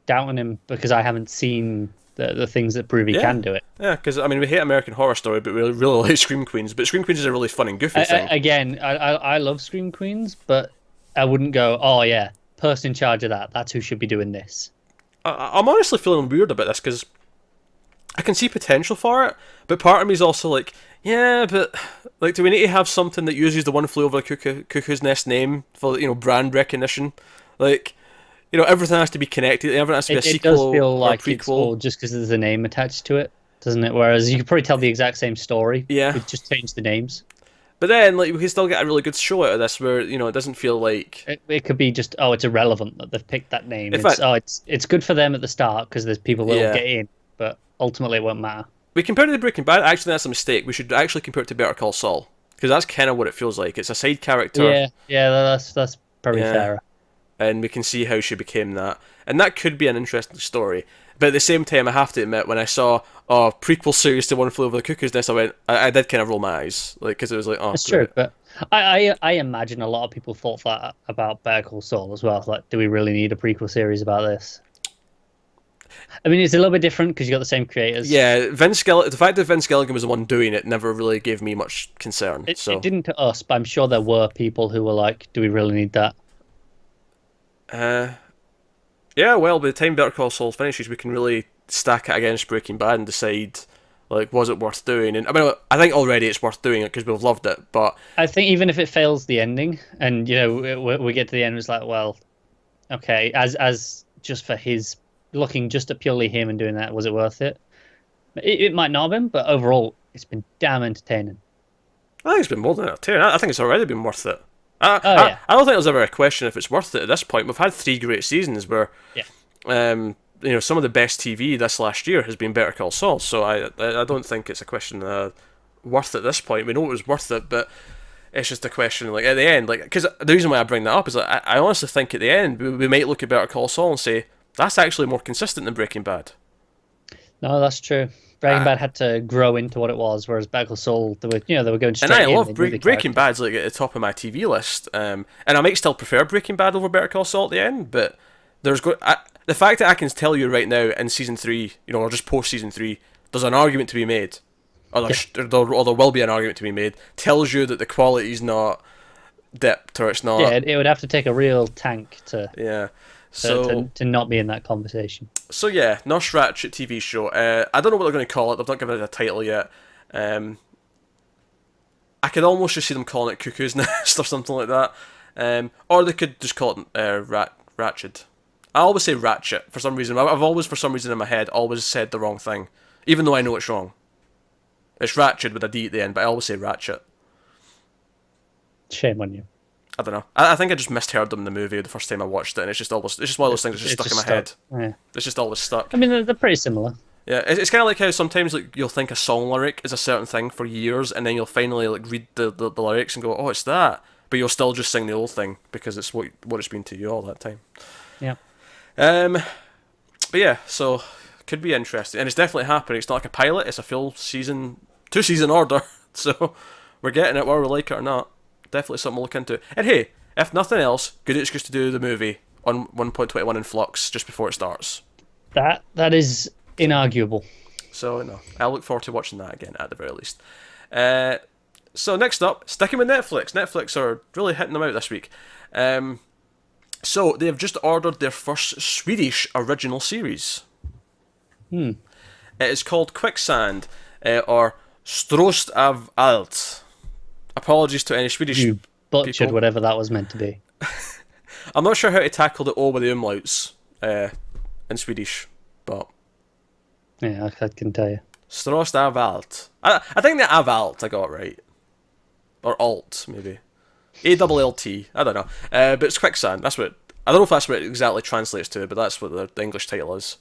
B: doubting him because I haven't seen the things that prove he
A: yeah.
B: can do it.
A: Yeah, because I mean we hate American Horror Story, but we really like Scream Queens. But Scream Queens is a really fun and goofy thing.
B: Again, I love Scream Queens, but I wouldn't go, oh yeah, person in charge of that. That's who should be doing this.
A: I'm honestly feeling weird about this because I can see potential for it, but part of me is also like, yeah, but like, do we need to have something that uses the One Flew Over the Cuckoo's Nest name for brand recognition? Like, everything has to be connected. Everything has to be a
B: It does
A: sequel
B: feel
A: or a
B: like it's all
A: prequel.
B: just because there's a name attached to it, doesn't it? Whereas you could probably tell the exact same story.
A: Yeah.
B: We'd just change the names.
A: But then, like, we can still get a really good show out of this, where it doesn't feel like
B: It could be just, oh, it's irrelevant that they've picked that name.
A: In
B: It's,
A: fact-
B: it's good for them at the start because there's people that
A: Yeah.
B: will get in, but ultimately it won't matter.
A: we compare it to Breaking Bad. Actually, that's a mistake. We should actually compare it to Better Call Saul because that's kind of what it feels like. It's a side character.
B: Yeah, that's probably
A: Yeah.
B: fairer.
A: And we can see how she became that. And that could be an interesting story. But at the same time, I have to admit, when I saw a prequel series to One Flew Over the Cuckoo's Nest, I did kind of roll my eyes, like, because it was like, oh,
B: It's
A: great.
B: true, but I imagine a lot of people thought that about Better Call Saul as well. Like, do we really need a prequel series about this? I mean, it's a little bit different because you got the same creators.
A: Yeah, the fact that Vince Gilligan was the one doing it never really gave me much concern.
B: It
A: So,
B: didn't to us, but I'm sure there were people who were like, do we really need that?
A: yeah, well, by the time Better Call Saul finishes, we can really stack it against Breaking Bad and decide, like, was it worth doing? And I mean, I think already it's worth doing it because we've loved it, but
B: I think even if it fails the ending, and we get to the end, it's like, well, okay, as just for his looking just at purely him and doing that, was it worth it? It might not have been, but overall, it's been damn entertaining.
A: I think it's been more than that. I think it's already been worth it. I
B: Yeah.
A: don't think there's ever a question if it's worth it at this point. We've had 3 great seasons where,
B: Yeah.
A: some of the best TV this last year has been Better Call Saul. So I don't think it's a question worth it at this point. We know it was worth it, but it's just a question like at the end, like because the reason why I bring that up is like I honestly think at the end we might look at Better Call Saul and say that's actually more consistent than Breaking Bad.
B: No, that's true. Breaking Bad had to grow into what it was, whereas Better Call Saul, they were going straight
A: And I
B: in.
A: love
B: They knew the
A: Breaking
B: characters.
A: Bad's like at the top of my TV list, and I might still prefer Breaking Bad over Better Call Saul at the end. But the fact that I can tell you right now in season 3, or just post season 3, there's an argument to be made, or there will be an argument to be made, tells you that the quality's not dipped or it's not.
B: Yeah, it would have to take a real tank to
A: Yeah. So
B: to not be in that conversation.
A: So yeah, Nurse Ratched TV show. I don't know what they're going to call it. They've not given it a title yet. I could almost just see them calling it Cuckoo's Nest or something like that. Or they could just call it Ratched. I always say Ratchet for some reason. I've always, for some reason in my head, always said the wrong thing, even though I know it's wrong. It's Ratched with a D at the end, but I always say Ratchet.
B: Shame on you.
A: I don't know. I think I just misheard them in the movie the first time I watched it, and it's just one of those things that's just
B: It's
A: stuck in my head.
B: Yeah.
A: It's just always stuck.
B: I mean, they're pretty similar.
A: Yeah, it's kind of like how sometimes like you'll think a song lyric is a certain thing for years, and then you'll finally like read the lyrics and go, oh, it's that, but you'll still just sing the old thing because it's what it's been to you all that time.
B: Yeah.
A: But yeah, so could be interesting, and it's definitely happening. It's not like a pilot; it's a full season, 2-season order. So we're getting it, whether we like it or not. Definitely something to look into. And hey, if nothing else, good excuse to do the movie on 1.21 in flux just before it starts.
B: That is inarguable.
A: So no, I look forward to watching that again at the very least. So next up, sticking with Netflix. Netflix are really hitting them out this week. So they have just ordered their first Swedish original series. It is called Quicksand, or Strost av allt. Apologies to any Swedish
B: You butchered
A: people.
B: whatever that was meant to be.
A: I'm not sure how to tackle the O with the umlauts in Swedish, but
B: Yeah, I can tell you.
A: Strost av allt. I think the av allt I got right. Or alt, maybe. A-double-L-T. I don't know. But it's Quicksand. That's what... I don't know if that's what it exactly translates to, but that's what the English title is.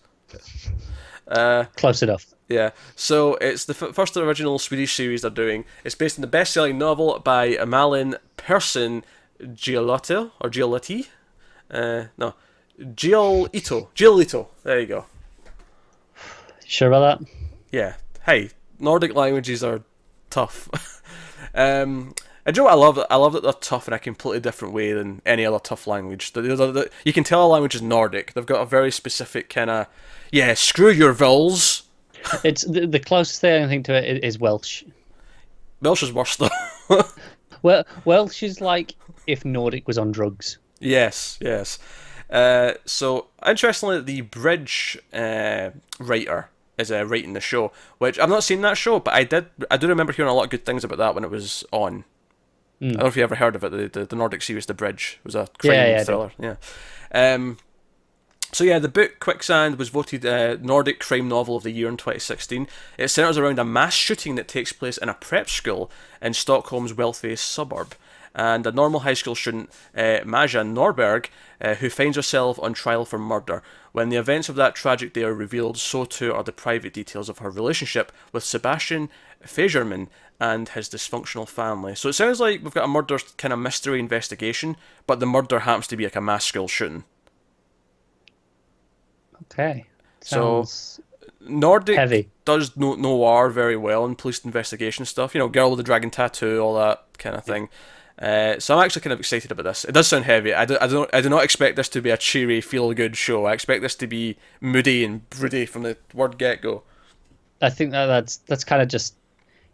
B: Close enough.
A: Yeah. So it's the first original Swedish series they're doing. It's based on the best-selling novel by Malin Persson Giolotti, or Giolotti? No. Giolito. There you go.
B: Sure about that?
A: Yeah. Hey, Nordic languages are tough. And you know what I love? I love that they're tough in a completely different way than any other tough language. You can tell a language is Nordic. They've got a very specific kind of, yeah, screw your vowels.
B: It's the closest thing I think to it is Welsh.
A: Welsh is worse though.
B: Well, Welsh is like if Nordic was on drugs.
A: Yes, yes. So interestingly, the bridge writer is writing the show, which I've not seen that show, but I do remember hearing a lot of good things about that when it was on. I don't know if you ever heard of it. The Nordic series, The Bridge, was a crime thriller. Yeah. So yeah, the book Quicksand was voted Nordic Crime Novel of the Year in 2016. It centres around a mass shooting that takes place in a prep school in Stockholm's wealthiest suburb. And a normal high school student, Maja Norberg, who finds herself on trial for murder. When the events of that tragic day are revealed, so too are the private details of her relationship with Sebastian Fagerman and his dysfunctional family. So it sounds like we've got a murder kind of mystery investigation, but the murder happens to be like a mass school shooting.
B: Okay.
A: Sounds so Nordic
B: heavy.
A: Does noir very well in police investigation stuff. You know, girl with the dragon tattoo, all that kind of thing. So I'm actually kind of excited about this. It does sound heavy. I do not expect this to be a cheery, feel-good show. I expect this to be moody and broody from the word get-go.
B: I think that's kind of just,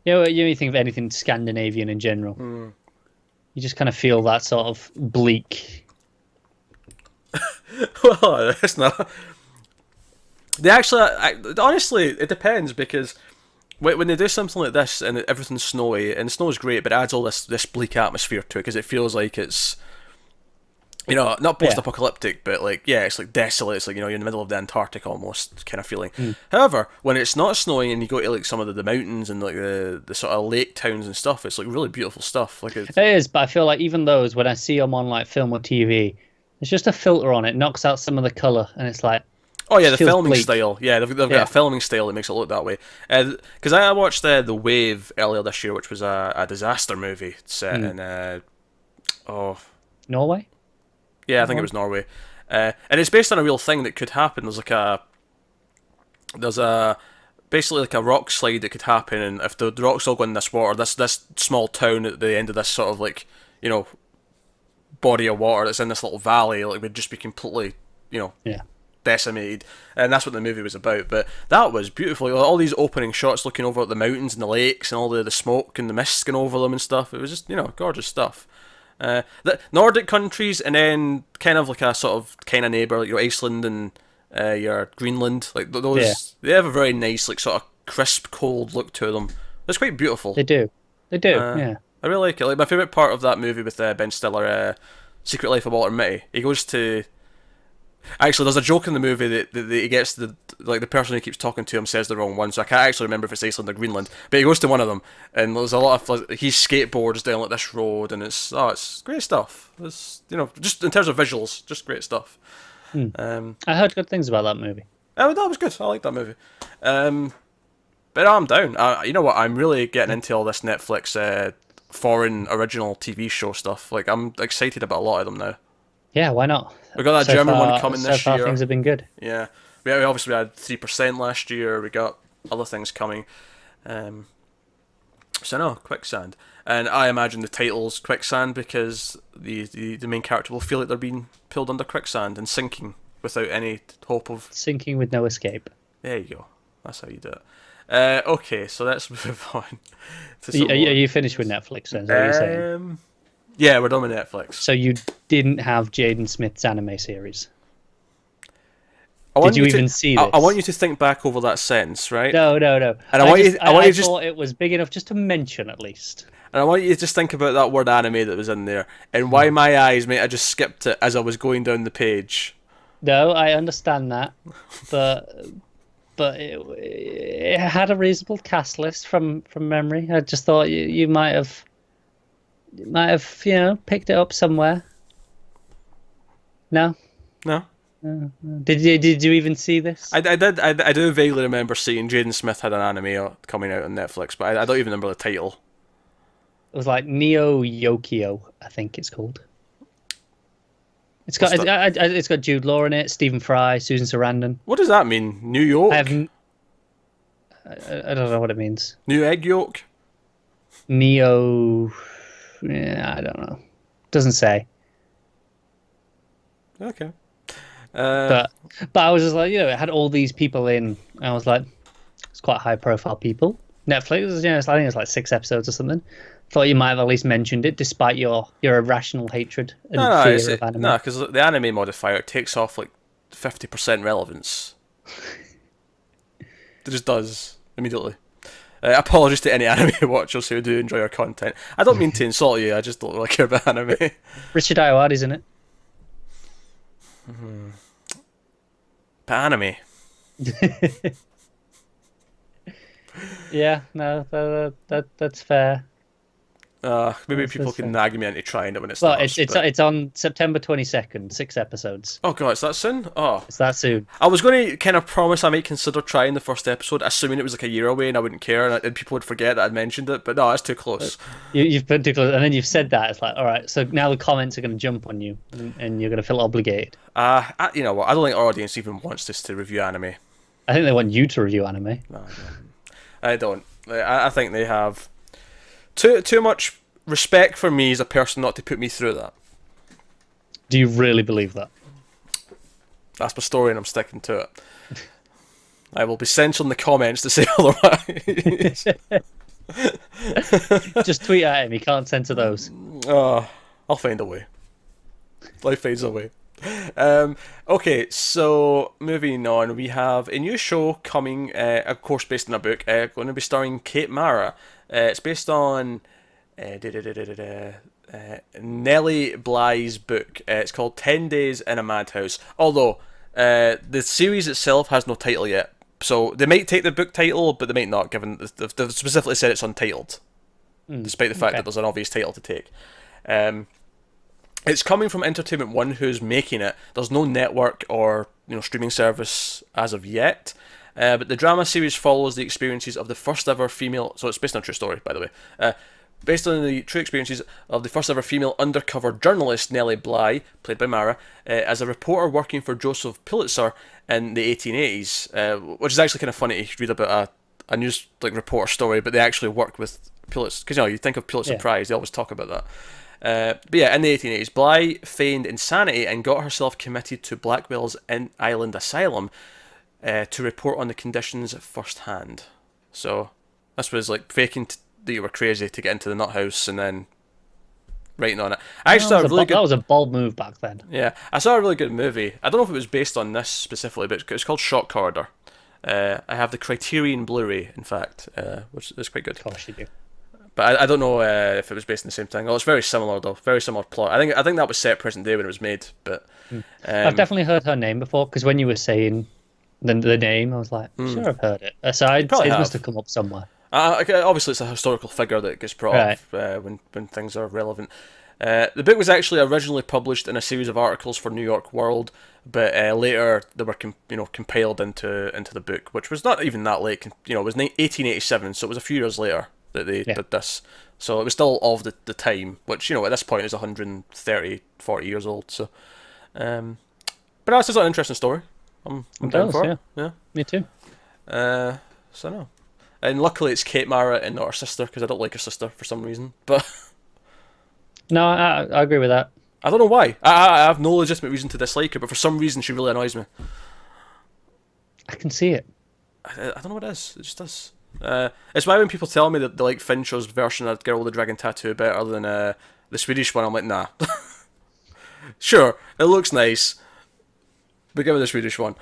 B: you think of anything Scandinavian in general. You just kind of feel that sort of bleak.
A: Well, it's not. They actually, honestly, it depends, because when they do something like this and everything's snowy, and the snow is great, but it adds all this bleak atmosphere to it, because it feels like it's, not post-apocalyptic, but like, yeah, it's like desolate. It's like, you're in the middle of the Antarctic almost kind of feeling. However, when it's not snowing and you go to like some of the mountains and like the sort of lake towns and stuff, it's like really beautiful stuff. Like it
B: is, but I feel like even those, when I see them on like film or TV, there's just a filter on it, knocks out some of the colour, and it's like,
A: oh yeah, the filming style. Yeah, they've got a filming style that makes it look that way. Because I watched The Wave earlier this year, which was a disaster movie set in
B: Norway.
A: Yeah, I think it was Norway, and it's based on a real thing that could happen. There's basically like a rock slide that could happen, and if the rocks all go in this water, this small town at the end of this sort of like body of water that's in this little valley, like would just be completely decimated, and that's what the movie was about. But that was beautiful. All these opening shots looking over at the mountains and the lakes and all the smoke and the mist going over them and stuff. It was just gorgeous stuff. The Nordic countries, and then kind of like a sort of kind of neighbour, like your Iceland and your Greenland, like those. They have a very nice, like sort of crisp, cold look to them. It's quite beautiful.
B: They do. Yeah.
A: I really like it. Like my favourite part of that movie with Ben Stiller, Secret Life of Walter Mitty. He goes to. Actually, there's a joke in the movie that he gets the person who keeps talking to him says the wrong one, so I can't actually remember if it's Iceland or Greenland. But he goes to one of them, and there's a lot of he skateboards down like this road, and it's great stuff. It's just in terms of visuals, just great stuff.
B: I heard good things about that movie.
A: Oh, that was good. I like that movie. But I'm down. You know what? I'm really getting into all this Netflix foreign original TV show stuff. Like I'm excited about a lot of them now.
B: Yeah, why not?
A: We got that German one coming this year.
B: So far, things have been good.
A: Yeah, we obviously had 3% last year. We got other things coming. So no, Quicksand, and I imagine the title's Quicksand because the main character will feel like they're being pulled under quicksand and sinking without any hope of
B: sinking with no escape.
A: There you go. That's how you do it. Okay, so let's move on.
B: Are you finished with Netflix then? Is that what you're saying?
A: Yeah, we're done with Netflix.
B: So you didn't have Jaden Smith's anime series? Did you even see this?
A: I want you to think back over that sentence, right?
B: No.
A: And
B: I thought it was big enough just to mention at least.
A: And I want you to just think about that word anime that was in there, and why my eyes might have just skipped it as I was going down the page.
B: No, I understand that, but it had a reasonable cast list from memory. I just thought you might have picked it up somewhere. No. Did you even see this?
A: I did. I do vaguely remember seeing Jaden Smith had an anime coming out on Netflix, but I don't even remember the title.
B: It was like Neo Yokio, I think it's called. It's got Jude Law in it, Stephen Fry, Susan Sarandon.
A: What does that mean? New York?
B: I don't know what it means.
A: New egg yolk?
B: Neo. Yeah, I don't know. Doesn't say.
A: Okay.
B: But I was just like, it had all these people in. I was like, it's quite high profile people. Netflix, I think it's like 6 episodes or something. Thought you might have at least mentioned it, despite your irrational hatred and fear of anime.
A: No, because the anime modifier takes off like 50% relevance. It just does immediately. Apologies to any anime watchers who do enjoy our content. I don't mean to insult you. I just don't really care about anime.
B: Richard Ayoade's in it.
A: But anime.
B: Yeah, no, that's fair.
A: Maybe people can nag me into trying it when it
B: Well,
A: starts.
B: it's on September 22nd, 6 episodes.
A: Oh god, is that soon? Oh,
B: It's that soon.
A: I was going to kind of promise I might consider trying the first episode, assuming it was like a year away and I wouldn't care and people would forget that I'd mentioned it. But no, it's too close.
B: You've been too close, and then you've said that. It's like, all right, so now the comments are going to jump on you, and you're going to feel obligated.
A: You know what? I don't think our audience even wants us to review anime.
B: I think they want you to review anime.
A: No, I don't. I think they have too much respect for me as a person not to put me through that.
B: Do you really believe that?
A: That's my story and I'm sticking to it. I will be censored in the comments to say otherwise.
B: Just tweet at him. He can't censor those.
A: I'll find a way. Life finds a way. Okay, so moving on, we have a new show coming, of course based on a book, going to be starring Kate Mara. It's based on Nellie Bly's book. It's called 10 Days in a Madhouse. Although, the series itself has no title yet. So they might take the book title, but they might not, given they've specifically said it's untitled. Despite the fact that there's an obvious title to take. It's coming from Entertainment One, who's making it. There's no network or streaming service as of yet. But the drama series follows the experiences of the first ever female... So it's based on a true story, by the way. Based on the true experiences of the first ever female undercover journalist, Nellie Bly, played by Mara, as a reporter working for Joseph Pulitzer in the 1880s. Which is actually kind of funny to read about a news reporter story, but they actually work with Pulitzer. Because you think of Pulitzer Prize, they always talk about that. But yeah, in the 1880s, Bly feigned insanity and got herself committed to Blackwell's Island Asylum to report on the conditions firsthand. So this was faking that you were crazy to get into the nut house and then writing on it.
B: That was a bold move back then.
A: Yeah, I saw a really good movie. I don't know if it was based on this specifically, but it's called Shock Corridor. I have the Criterion Blu-ray, in fact, which is quite good.
B: Of course you do.
A: But I don't know if it was based on the same thing. Oh, it's very similar though. Very similar plot. I think that was set present day when it was made. But
B: I've definitely heard her name before, because when you were saying the name, I was like, sure, I've heard it. So it must have come up somewhere.
A: Obviously, it's a historical figure that gets brought up when things are relevant. The book was actually originally published in a series of articles for New York World, but later they were compiled into the book, which was not even that late. It was 1887, so it was a few years later that they did this. So it was still of the time, which at this point is 130, 40 years old. So, but that's just an interesting story. I'm down for it. Yeah,
B: me too.
A: So no, and luckily it's Kate Mara and not her sister, because I don't like her sister for some reason. But
B: no, I agree with that.
A: I don't know why. I have no legitimate reason to dislike her, but for some reason she really annoys me.
B: I can see it.
A: I don't know what it is. It just does. It's why when people tell me that they like Fincher's version of Girl with the Dragon Tattoo better than the Swedish one, I'm like, nah. Sure, it looks nice, but give me the Swedish one.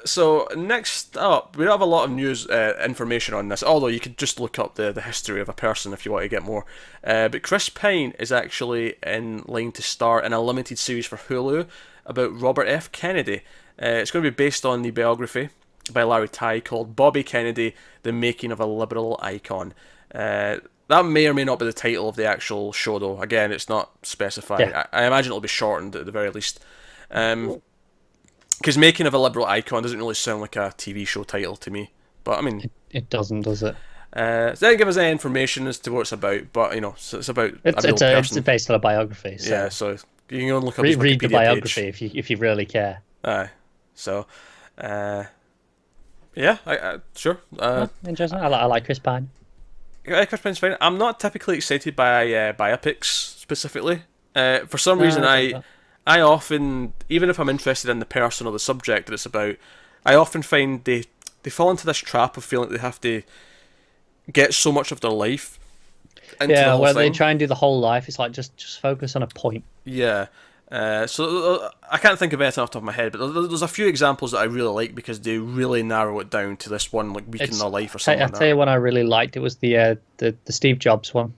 A: So next up, we don't have a lot of news information on this, although you could just look up the history of a person if you want to get more. But Chris Pine is actually in line to star in a limited series for Hulu about Robert F. Kennedy. It's going to be based on the biography by Larry Tye called Bobby Kennedy, The Making of a Liberal Icon. That may or may not be the title of the actual show, though. Again, it's not specified.
B: Yeah.
A: I imagine it'll be shortened at the very least. Because Making of a Liberal Icon doesn't really sound like a TV show title to me. But I mean,
B: it doesn't, does it?
A: So they didn't give us any information as to what it's about, but it's about a real person.
B: It's based on a biography. So.
A: Yeah, so You can go and look up his
B: Read the
A: Wikipedia
B: biography
A: page.
B: if you really care.
A: Aye. So, yeah, sure.
B: Oh, interesting. I like Chris Pine.
A: Yeah, Chris Pine's fine. I'm not typically excited by biopics specifically. For some reason,
B: I get that.
A: I often, even if I'm interested in the person or the subject that it's about, I often find they fall into this trap of feeling like they have to get so much of their life into the
B: Yeah,
A: whole
B: where they
A: thing.
B: try and do the whole life. It's like just focus on a point.
A: Yeah. So I can't think of anything off the top of my head, but there's a few examples that I really like because they really narrow it down to this one like week in
B: It's
A: their life or something
B: I
A: like
B: tell you
A: that.
B: one I really liked. It was the Steve Jobs one.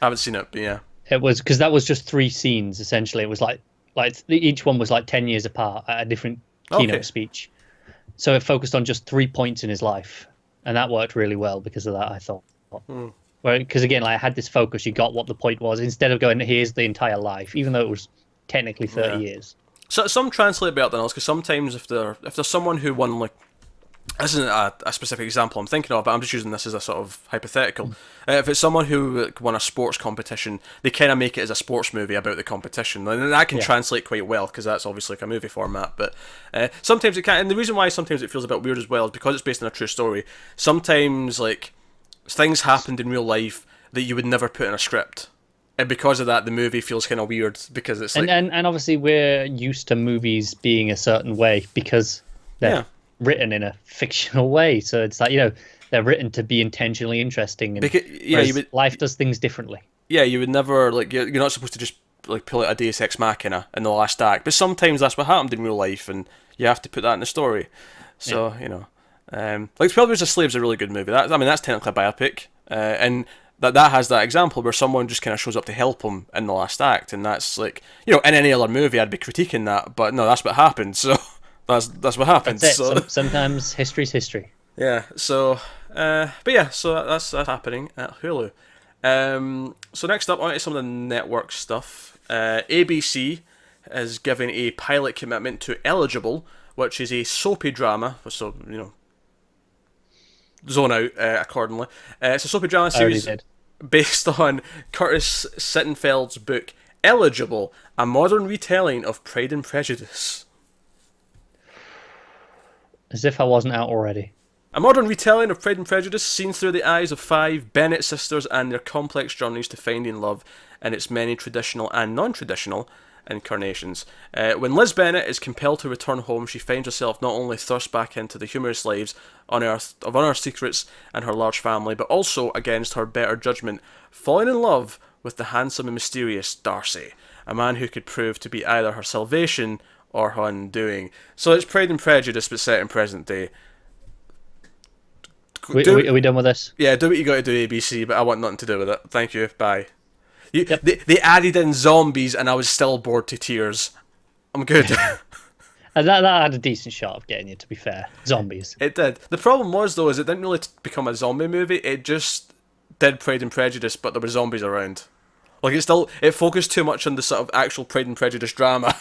A: I haven't seen it, but yeah.
B: It was because that was just 3 scenes essentially. It was like each one was like 10 years apart at a different keynote
A: Okay.
B: speech. So it focused on just 3 points in his life, and that worked really well because of that. I thought. Because again, like I had this focus, you got what the point was instead of going, "Here's the entire life," even though it was technically 30
A: Yeah.
B: years.
A: So some translate better than others because sometimes if there's someone who won like this isn't a specific example I'm thinking of, but I'm just using this as a sort of hypothetical. If it's someone who won a sports competition, they kind of make it as a sports movie about the competition, and that can
B: Yeah.
A: translate quite well because that's obviously like a movie format. But sometimes it can, and the reason why sometimes it feels a bit weird as well is because it's based on a true story. Sometimes like things happened in real life that you would never put in a script. And because of that, the movie feels kind of weird because it's like,
B: And obviously we're used to movies being a certain way because they're
A: yeah,
B: written in a fictional way. So it's like they're written to be intentionally interesting, and
A: because, yeah,
B: whereas
A: you would,
B: life does things differently.
A: yeah, you would never like you're not supposed to just like pull out a Deus Ex Machina in the last act, but sometimes that's what happened in real life, and you have to put that in the story. So like 12 Years a Slave is a really good movie. That's technically a biopic, and that has that example where someone just kind of shows up to help him in the last act, and that's like in any other movie I'd be critiquing that, but no, that's what happened. So that's what happened.
B: That's it.
A: So
B: Sometimes history's history.
A: yeah, so but yeah, so that's happening at Hulu. So next up, on to some of the network stuff. ABC is giving a pilot commitment to Eligible, which is a soapy drama. So zone out accordingly. It's a soapy drama
B: I already
A: series
B: did.
A: based on Curtis Sittenfeld's book Eligible, a modern retelling of Pride and Prejudice.
B: As if I wasn't out already.
A: A modern retelling of Pride and Prejudice seen through the eyes of 5 Bennett sisters and their complex journeys to finding love in its many traditional and non-traditional incarnations. When Liz Bennet is compelled to return home, she finds herself not only thrust back into the humorous lives on Earth of unearthed secrets and her large family, but also, against her better judgment, falling in love with the handsome and mysterious Darcy, a man who could prove to be either her salvation or her undoing. So it's Pride and Prejudice, but set in present day.
B: Are we done with this?
A: Yeah, do what you got to do, ABC, but I want nothing to do with it. Thank you. Bye.
B: Yep.
A: They added in zombies, and I was still bored to tears. I'm good.
B: And that had a decent shot of getting you, to be fair. Zombies.
A: It did. The problem was, though, is it didn't really become a zombie movie. It just did Pride and Prejudice, but there were zombies around. Like, it focused too much on the sort of actual Pride and Prejudice drama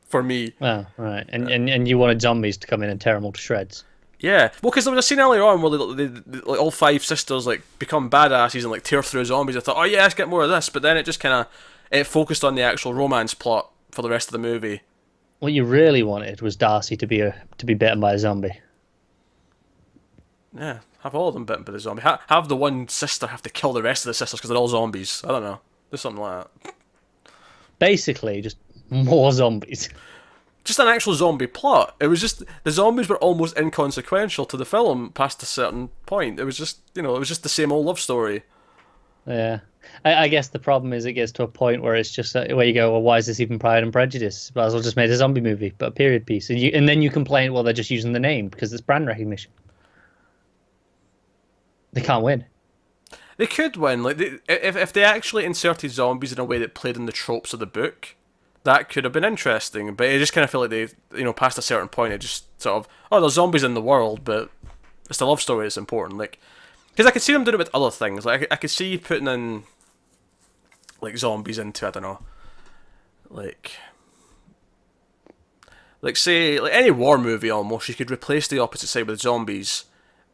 A: for me.
B: Oh, right. And you wanted zombies to come in and tear them all to shreds.
A: Yeah, well, because there was a scene earlier on where like all 5 sisters like become badasses and like tear through zombies. I thought, oh yeah, let's get more of this. But then it just kind of it focused on the actual romance plot for the rest of the movie.
B: What you really wanted was Darcy to be bitten by a zombie.
A: Yeah, have all of them bitten by the zombie. Have the one sister have to kill the rest of the sisters because they're all zombies. I don't know, do something like that.
B: Basically, just more zombies.
A: Just an actual zombie plot. It was just the zombies were almost inconsequential to the film past a certain point. It was just it was just the same old love story.
B: Yeah. I guess the problem is it gets to a point where it's just where you go, well, why is this even Pride and Prejudice? Might as well just made a zombie movie, but a period piece. And then you complain, well, they're just using the name because it's brand recognition. They can't win.
A: They could win. Like if they actually inserted zombies in a way that played in the tropes of the book, that could have been interesting. But it just kind of felt like they, past a certain point, it just sort of, oh, there's zombies in the world, but it's the love story that's important. Like, because I could see them doing it with other things. Like I could see putting in like zombies into, I don't know, like say like any war movie almost. You could replace the opposite side with zombies,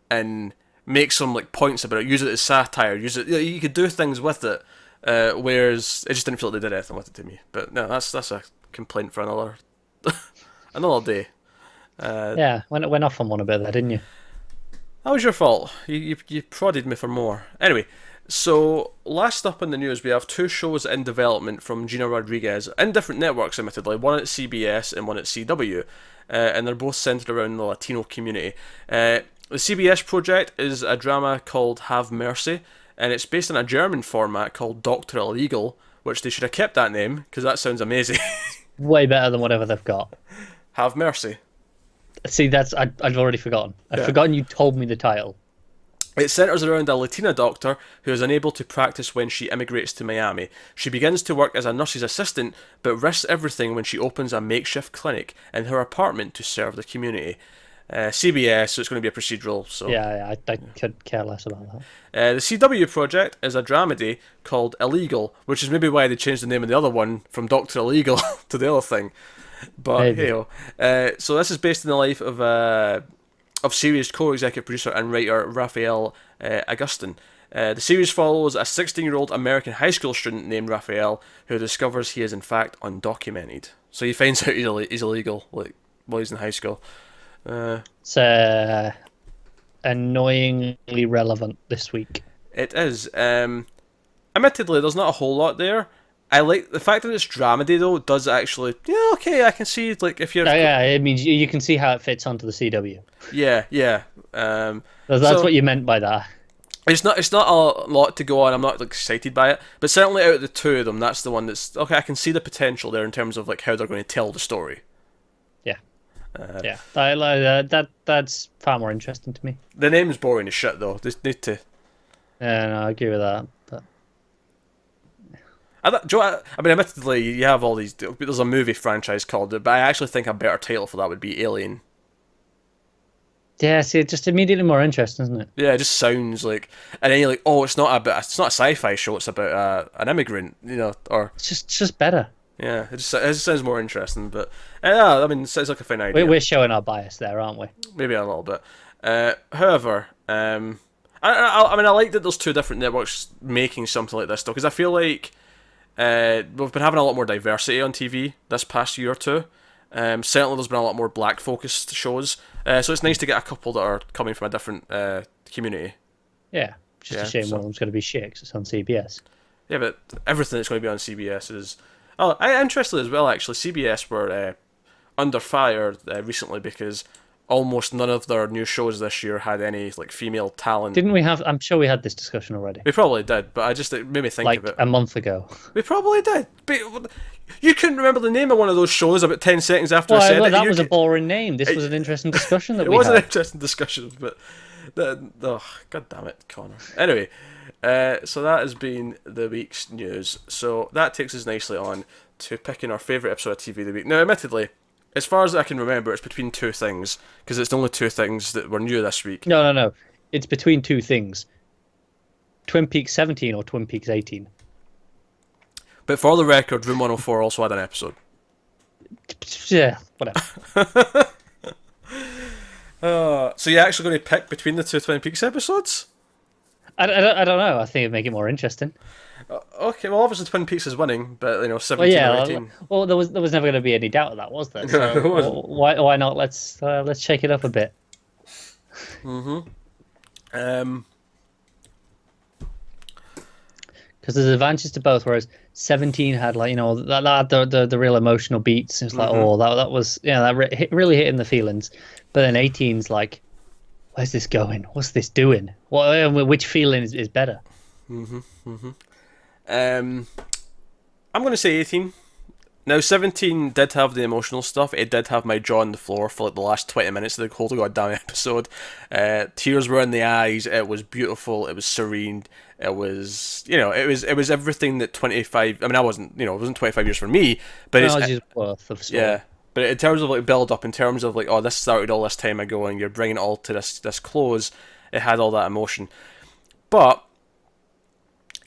A: and make some like points about it, use it as satire, use it. You could do things with it, whereas it just didn't feel like they did anything with it to me. But no, that's a complaint for another another day.
B: Yeah, went off on one a bit there, didn't you?
A: That was your fault. You prodded me for more. Anyway, so last up in the news, we have 2 shows in development from Gina Rodriguez in different networks, admittedly. One at CBS and one at CW, and they're both centered around the Latino community. The CBS project is a drama called Have Mercy, and it's based on a German format called Doctor Illegal, which they should have kept that name because that sounds amazing.
B: Way better than whatever they've got.
A: Have Mercy.
B: See, I'd already forgotten. I'd forgotten you told me the title.
A: It centres around a Latina doctor who is unable to practice when she immigrates to Miami. She begins to work as a nurse's assistant, but risks everything when she opens a makeshift clinic in her apartment to serve the community. CBS, so it's going to be a procedural. So
B: Yeah, I could care less about that.
A: the CW project is a dramedy called Illegal, which is maybe why they changed the name of the other one from Doctor Illegal to the other thing. But hey, so this is based in the life of series co-executive producer and writer Raphael Agustin. The series follows a 16-year-old American high school student named Raphael who discovers he is in fact undocumented. So he finds out he's illegal like while he's in high school.
B: It's annoyingly relevant this week.
A: It is. Admittedly, there's not a whole lot there. I like the fact that it's dramedy though. Does actually, yeah, okay. I can see like if you're,
B: yeah, it means you can see how it fits onto the CW.
A: Yeah.
B: That's what you meant by that.
A: It's not a lot to go on. I'm not like excited by it, but certainly out of the 2 of them, that's the one that's okay. I can see the potential there in terms of like how they're going to tell the story.
B: Yeah, that's far more interesting to me.
A: The name's boring as shit though. They need to.
B: Yeah, no, I agree with that. But
A: I mean, admittedly, you have all these. There's a movie franchise called it, but I actually think a better title for that would be Alien.
B: yeah, see, it's just immediately more interesting, isn't it?
A: Yeah, it just sounds like, and then you're like, oh, it's not a sci-fi show. It's about an immigrant, or
B: It's just better.
A: yeah, it just sounds more interesting. But yeah, I mean, it sounds like a fine idea.
B: We're showing our bias there, aren't we?
A: Maybe a little bit. However, I mean, I like that there's 2 different networks making something like this though, because I feel like we've been having a lot more diversity on TV this past year or 2. Certainly, there's been a lot more black-focused shows, so it's nice to get a couple that are coming from a different community.
B: Yeah, just a shame one of them's going to be shit 'cause it's on CBS.
A: Yeah, but everything that's going to be on CBS is. Oh, interestingly as well, actually, CBS were under fire recently because almost none of their new shows this year had any like female talent.
B: Didn't we have? I'm sure we had this discussion already.
A: We probably did, but it made me think
B: like
A: of it.
B: A month ago.
A: We probably did. But you couldn't remember the name of one of those shows about 10 seconds after I said it.
B: That was a boring name. This was an interesting discussion that we had.
A: It was an interesting discussion, but god damn it, Connor. Anyway, so that has been the week's news. So that takes us nicely on to picking our favourite episode of TV of the week. Now, admittedly, as far as I can remember, it's between 2 things, because it's the only 2 things that were new this week.
B: No. It's between 2 things. Twin Peaks 17 or Twin Peaks 18.
A: But for the record, Room 104 also had an episode.
B: Yeah, whatever.
A: So you're actually going to pick between the 2 Twin Peaks episodes?
B: I don't know. I think it'd make it more interesting.
A: Okay, well, obviously Twin Peaks is winning, but 17 or 18.
B: Well, there was never going to be any doubt of that, was there?
A: No, there wasn't.
B: Why not? Let's shake it up a bit. Because there's advantages to both. Whereas 17 had the real emotional beats. It's like that was really hitting the feelings. But then 18's like, where's this going? What's this doing? Which feeling is better?
A: I'm going to say 18. Now, 17 did have the emotional stuff. It did have my jaw on the floor for like the last 20 minutes of the whole goddamn episode. Tears were in the eyes. It was beautiful. It was serene. It was, it was everything that 25. I mean, it wasn't 25 years for me, but it's
B: worth of story.
A: Yeah. But in terms of like build up, in terms of like, oh, this started all this time ago, and you're bringing it all to this close, it had all that emotion. But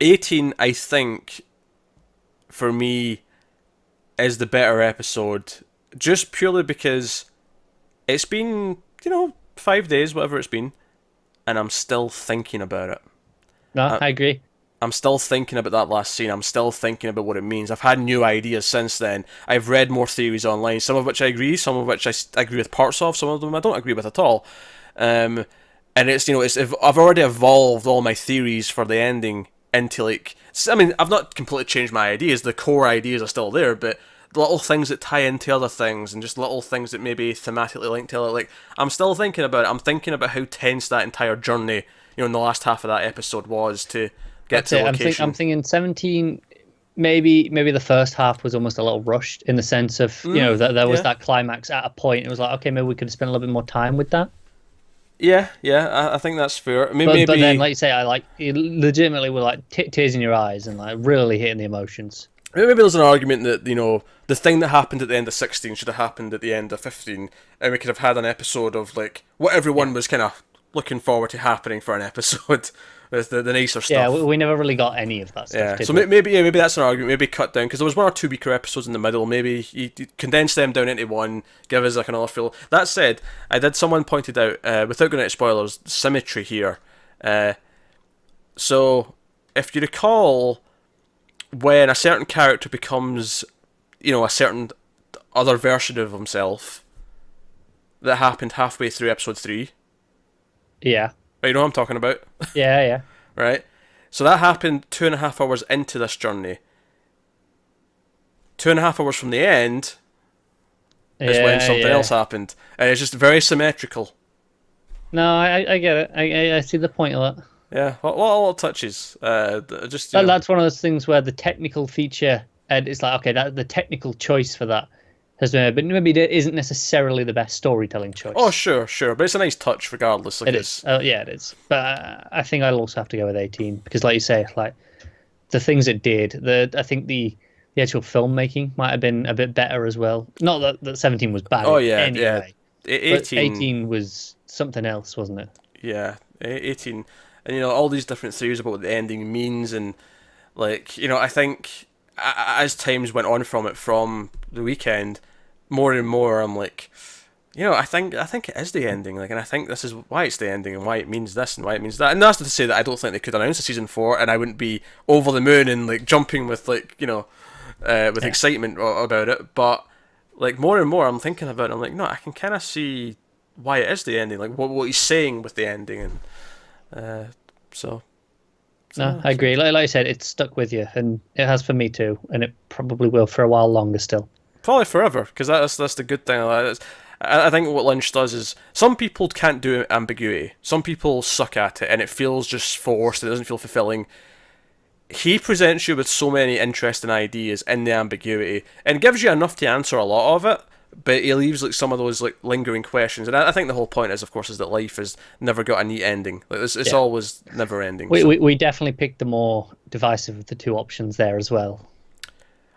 A: 18, I think, for me, is the better episode, just purely because it's been 5 days, whatever it's been, and I'm still thinking about it.
B: No,
A: I,
B: I agree.
A: I'm still thinking about that last scene. I'm still thinking about what it means. I've had new ideas since then. I've read more theories online, some of which I agree, some of which I agree with parts of, some of them I don't agree with at all. And it's, I've already evolved all my theories for the ending into like, I mean, I've not completely changed my ideas. The core ideas are still there, but the little things that tie into other things and just little things that maybe thematically link to it, like, I'm still thinking about it. I'm thinking about how tense that entire journey, in the last half of that episode was to get
B: That's
A: to the
B: it.
A: location.
B: I'm thinking 17. Maybe the first half was almost a little rushed in the sense of that there was
A: yeah.
B: that climax at a point. It was like, okay, maybe we could have spent a little bit more time with that.
A: Yeah, I think that's fair. I mean,
B: But then, like you say, I like it legitimately were like tears in your eyes and like really hitting the emotions.
A: maybe there's an argument that the thing that happened at the end of 16 should have happened at the end of 15, and we could have had an episode of like what everyone was kind of looking forward to happening for an episode. With the nicer stuff.
B: Yeah, we never really got any of that stuff.
A: Yeah, so maybe that's an argument. Maybe cut down because there was 1 or 2 weaker episodes in the middle. Maybe you condense them down into one, give us like another feel. That said, someone pointed out without going into spoilers, symmetry here. So if you recall, when a certain character becomes, a certain other version of himself, that happened halfway through episode 3.
B: Yeah.
A: Right, you know what I'm talking about?
B: Yeah.
A: Right? So that happened 2.5 hours into this journey. 2.5 hours from the end is when something else happened. And it's just very symmetrical.
B: No, I get it. I see the point of that.
A: Yeah, all touches. That's
B: one of those things where the technical feature, and it's like, okay, that the technical choice for that has been, but maybe it isn't necessarily the best storytelling choice.
A: Oh, sure, but it's a nice touch regardless. Like
B: it is. Yeah, it is. But I think I'll also have to go with 18 because, like you say, like the things it did, I think the actual filmmaking might have been a bit better as well. Not that 17 was bad.
A: Oh yeah,
B: anyway,
A: yeah.
B: 18 was something else, wasn't it?
A: Yeah, 18, and all these different theories about what the ending means, and like I think as times went on from the weekend, more and more I'm like, I think it is the ending, like, and I think this is why it's the ending and why it means this and why it means that. And that's not to say that I don't think they could announce a season 4 and I wouldn't be over the moon and like jumping with like with excitement about it. But like more and more I'm thinking about it, I'm like, no, I can kind of see why it is the ending, like what he's saying with the ending, and so.
B: No, I agree. Like I said, it's stuck with you, and it has for me too, and it probably will for a while longer still.
A: Probably forever, because that's the good thing. I think what Lynch does is some people can't do ambiguity. Some people suck at it, and it feels just forced. It doesn't feel fulfilling. He presents you with so many interesting ideas in the ambiguity, and gives you enough to answer a lot of it. But he leaves like some of those like lingering questions, and I think the whole point is, of course, is that life has never got a neat ending. Like it's always never ending.
B: We definitely picked the more divisive of the two options there as well.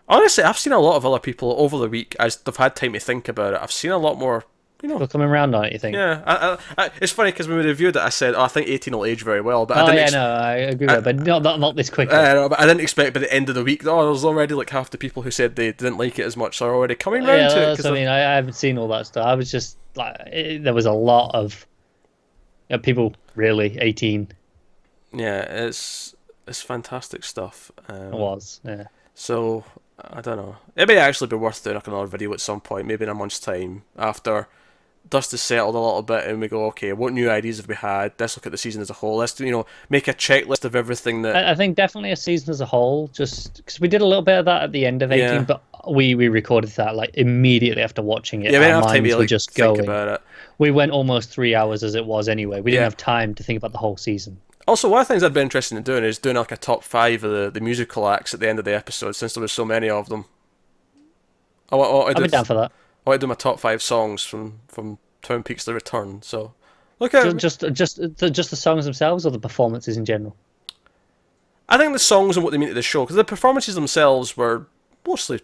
A: Honestly, I've seen a lot of other people over the week as they've had time to think about it. I've seen a lot more.
B: People coming around on it, you think?
A: Yeah, it's funny because when we reviewed it, I said, I think 18 will age very well, but
B: I agree with it, but not this quickly.
A: But I didn't expect by the end of the week, there's already like half the people who said they didn't like it as much are already coming round to it.
B: I mean, I haven't seen all that stuff. I was just like, there was a lot of people really 18.
A: Yeah, it's fantastic stuff.
B: It was, yeah.
A: So I don't know. It may actually be worth doing another video at some point, maybe in a month's time after dust has settled a little bit, and we go, okay, what new ideas have we had? Let's look at the season as a whole. Let's make a checklist of everything that.
B: I think definitely a season as a whole, just because we did a little bit of that at the end of 18, but we recorded that like immediately after watching it.
A: Yeah, we didn't
B: our
A: have time
B: minds
A: to
B: were just going.
A: think about it.
B: We went almost 3 hours as it was anyway. We didn't have time to think about the whole season.
A: Also, one of the things I'd be interested in doing is doing like a top 5 of the musical acts at the end of the episode, since there was so many of them.
B: I'd be down for that.
A: I want to do my top 5 songs from Twin Peaks: The Return. So look at
B: just the songs themselves, or the performances in general.
A: I think the songs and what they mean to the show, because the performances themselves were mostly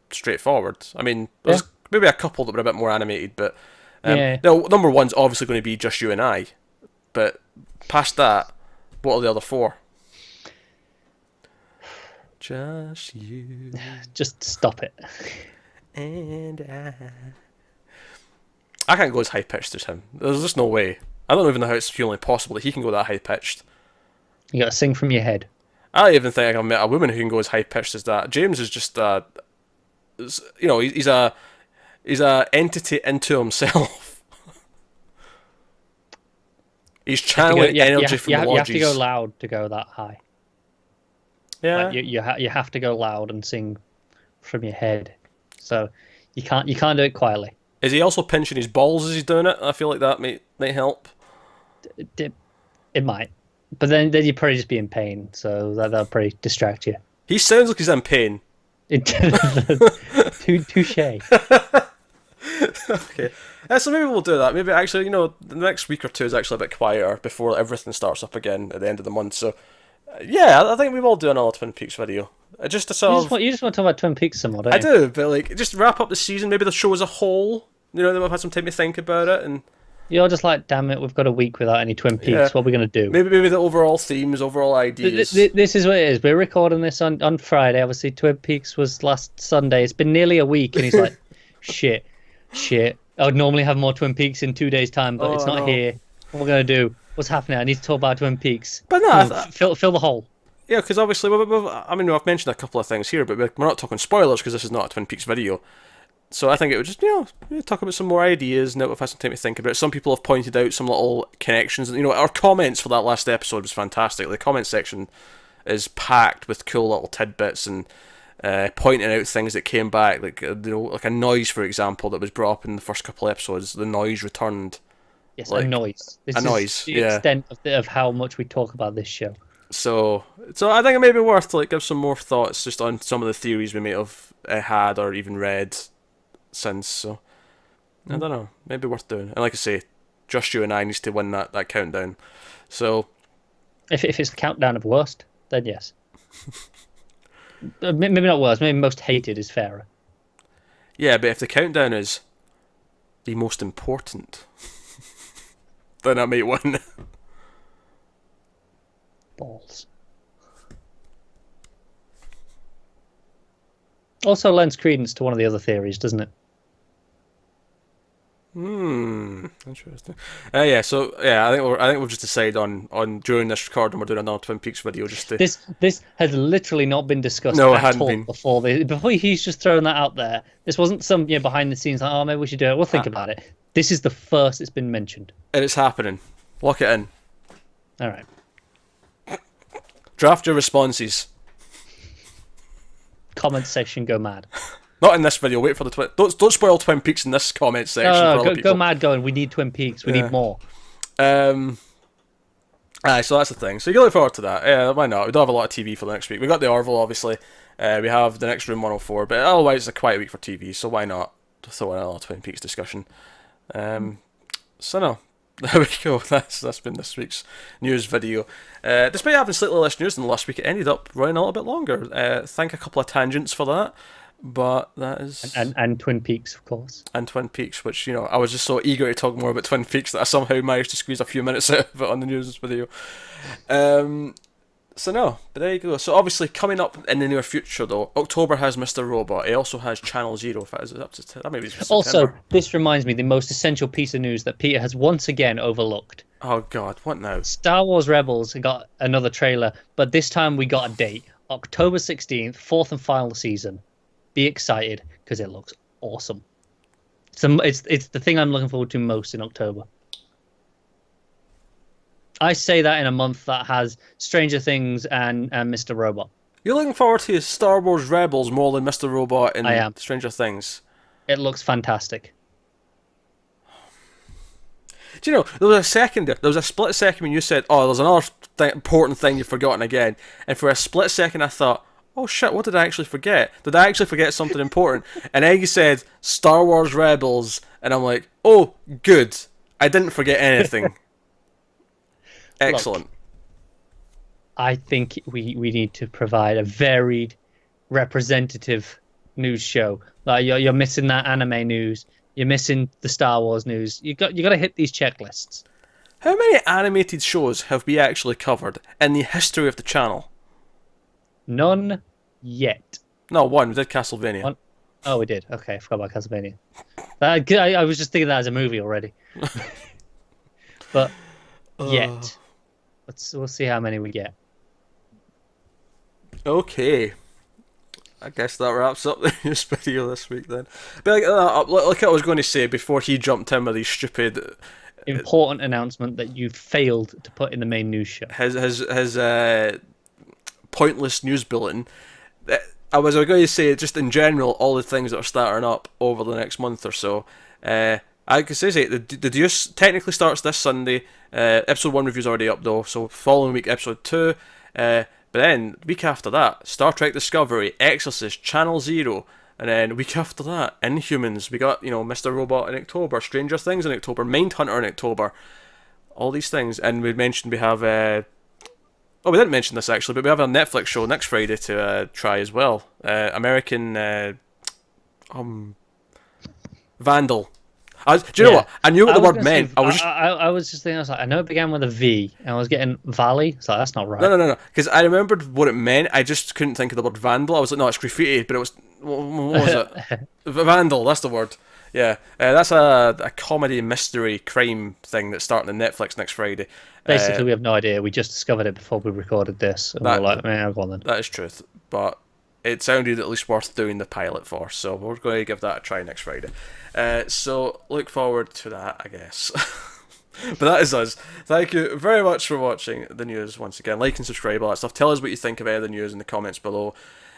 A: straightforward. I mean, there's maybe a couple that were a bit more animated, but now number one's obviously going to be Just You and I, but past that, what are the other 4? Just you.
B: Just stop it.
A: And I can't go as high pitched as him. There's just no way. I don't even know how it's humanly possible that he can go that high pitched.
B: You got to sing from your head.
A: I don't even think I've met a woman who can go as high pitched as that. James is just he's a entity into himself. He's channeling energy from the lodges.
B: You have to go loud to go that high.
A: Yeah,
B: like you have to go loud and sing from your head. So you can't do it quietly.
A: Is he also pinching his balls as he's doing it? I feel like that might help.
B: It might, but then you'd probably just be in pain, so that'll probably distract you.
A: He sounds like he's in pain.
B: Touche.
A: Okay. So maybe we'll do that. Maybe actually, the next week or two is actually a bit quieter before everything starts up again at the end of the month. So, yeah, I think we will do another Twin Peaks video. Just to sort of...
B: You just want to talk about Twin Peaks some more, don't you?
A: I do, but like, just wrap up the season, maybe the show as a whole. Then we've had some time to think about it, and...
B: You're just like, damn it, we've got a week without any Twin Peaks.
A: Yeah.
B: What are we going to do?
A: Maybe the overall themes, overall ideas.
B: This is what it is. We're recording this on Friday. Obviously, Twin Peaks was last Sunday. It's been nearly a week, and he's like, shit. I would normally have more Twin Peaks in 2 days' time, but it's not here. What are we going to do? What's happening? I need to talk about Twin Peaks.
A: But no,
B: fill the hole.
A: Yeah, because obviously, I've mentioned a couple of things here, but we're not talking spoilers because this is not a Twin Peaks video. So I think it would just, talk about some more ideas, now we've had some time to think about it. Some people have pointed out some little connections. Our comments for that last episode was fantastic. The comment section is packed with cool little tidbits and pointing out things that came back, like like a noise, for example, that was brought up in the first couple of episodes. The noise returned.
B: Yes, a noise. This is the extent of how much we talk about this show. So I think it may be worth to give some more thoughts just on some of the theories we may have had or even read since. So I don't know, maybe worth doing. And like I say, just you and I needs to win that countdown. So if it's the countdown of worst, then yes. Maybe not worst. Maybe most hated is fairer.
A: Yeah, but if the countdown is the most important, then I might win.
B: Balls. Also lends credence to one of the other theories, doesn't it?
A: Interesting. I think we've just decided on during this recording we're doing another Twin Peaks video just to...
B: This has literally not been discussed at all before he's just thrown that out there. This wasn't some behind the scenes like, oh, maybe we should do it. We'll think about it. This is the first it's been mentioned.
A: And it's happening. Lock it in.
B: All right.
A: Draft your responses.
B: Comment section, go mad.
A: Not in this video. Wait for the don't spoil Twin Peaks in this comment section.
B: No, go mad. Going. We need Twin Peaks. We need more.
A: So that's the thing. So you can look forward to that. Yeah, why not? We don't have a lot of TV for the next week. We got the Orville, obviously. We have the next Room 104, but otherwise it's a quiet week for TV. So why not throw in a little Twin Peaks discussion? So no. There we go. That's been this week's news video. Despite having slightly less news than last week, it ended up running a little bit longer. Thank a couple of tangents for that. But that is...
B: And Twin Peaks, of course.
A: And Twin Peaks, which, I was just so eager to talk more about Twin Peaks that I somehow managed to squeeze a few minutes out of it on the news video. So no, but there you go. So obviously, coming up in the near future, though, October has Mr. Robot. It also has Channel Zero. If it is up to that, maybe it's
B: also, this reminds me the most essential piece of news that Peter has once again overlooked.
A: Oh God, what now?
B: Star Wars Rebels got another trailer, but this time we got a date: October 16th, fourth and final season. Be excited because it looks awesome. It's the thing I'm looking forward to most in October. I say that in a month that has Stranger Things and Mr. Robot.
A: You're looking forward to Star Wars Rebels more than Mr. Robot and Stranger Things.
B: It looks fantastic.
A: Do you know, there was a split second when you said, oh, there's another important thing you've forgotten again. And for a split second I thought, oh shit, what did I actually forget? Did I actually forget something important? And then you said Star Wars Rebels, and I'm like, oh, good. I didn't forget anything. Excellent.
B: Look, I think we need to provide a varied, representative news show. Like you're missing that anime news. You're missing the Star Wars news. You got to hit these checklists.
A: How many animated shows have we actually covered in the history of the channel?
B: None yet.
A: No, one. We did Castlevania.
B: One? Oh, we did. Okay, I forgot about Castlevania. I was just thinking that as a movie already. but yet, we'll see how many we get.
A: Okay. I guess that wraps up the news video this week then. But like I was going to say before he jumped in with these stupid
B: Important announcement that you failed to put in the main news show.
A: his pointless news bulletin. I was going to say just in general all the things that are starting up over the next month or so. I could say the Deuce technically starts this Sunday. Episode 1 review's already up though, so following week episode 2. But then week after that, Star Trek Discovery, Exorcist, Channel Zero. And then week after that, Inhumans. We got, Mr. Robot in October, Stranger Things in October, Mindhunter in October. All these things. And we mentioned we have... we didn't mention this actually, but we have a Netflix show next Friday to try as well. American... Vandal. Do you know what? I knew what the word meant.
B: I was just thinking, I know it began with a V, and I was getting Valley, so that's not right.
A: No. Because I remembered what it meant. I just couldn't think of the word vandal. I was like, no, it's graffiti, but it was... What was it? Vandal, that's the word. Yeah. That's a comedy, mystery, crime thing that's starting on Netflix next Friday.
B: Basically, we have no idea. We just discovered it before we recorded this, and we're like, man, go on then.
A: That is truth, but... It sounded at least worth doing the pilot for, so we're going to give that a try next Friday. So look forward to that, I guess. But that is us. Thank you very much for watching the news once again. Like and subscribe, all that stuff. Tell us what you think of any of the news in the comments below.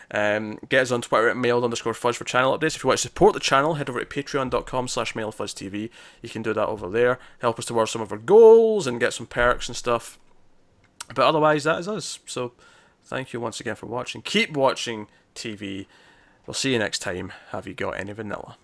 A: Get us on Twitter at mailed_fuzz for channel updates. If you want to support the channel, head over to patreon.com/mailedfuzztv. You can do that over there. Help us towards some of our goals and get some perks and stuff. But otherwise, that is us. So... Thank you once again for watching. Keep watching TV. We'll see you next time. Have you got any vanilla?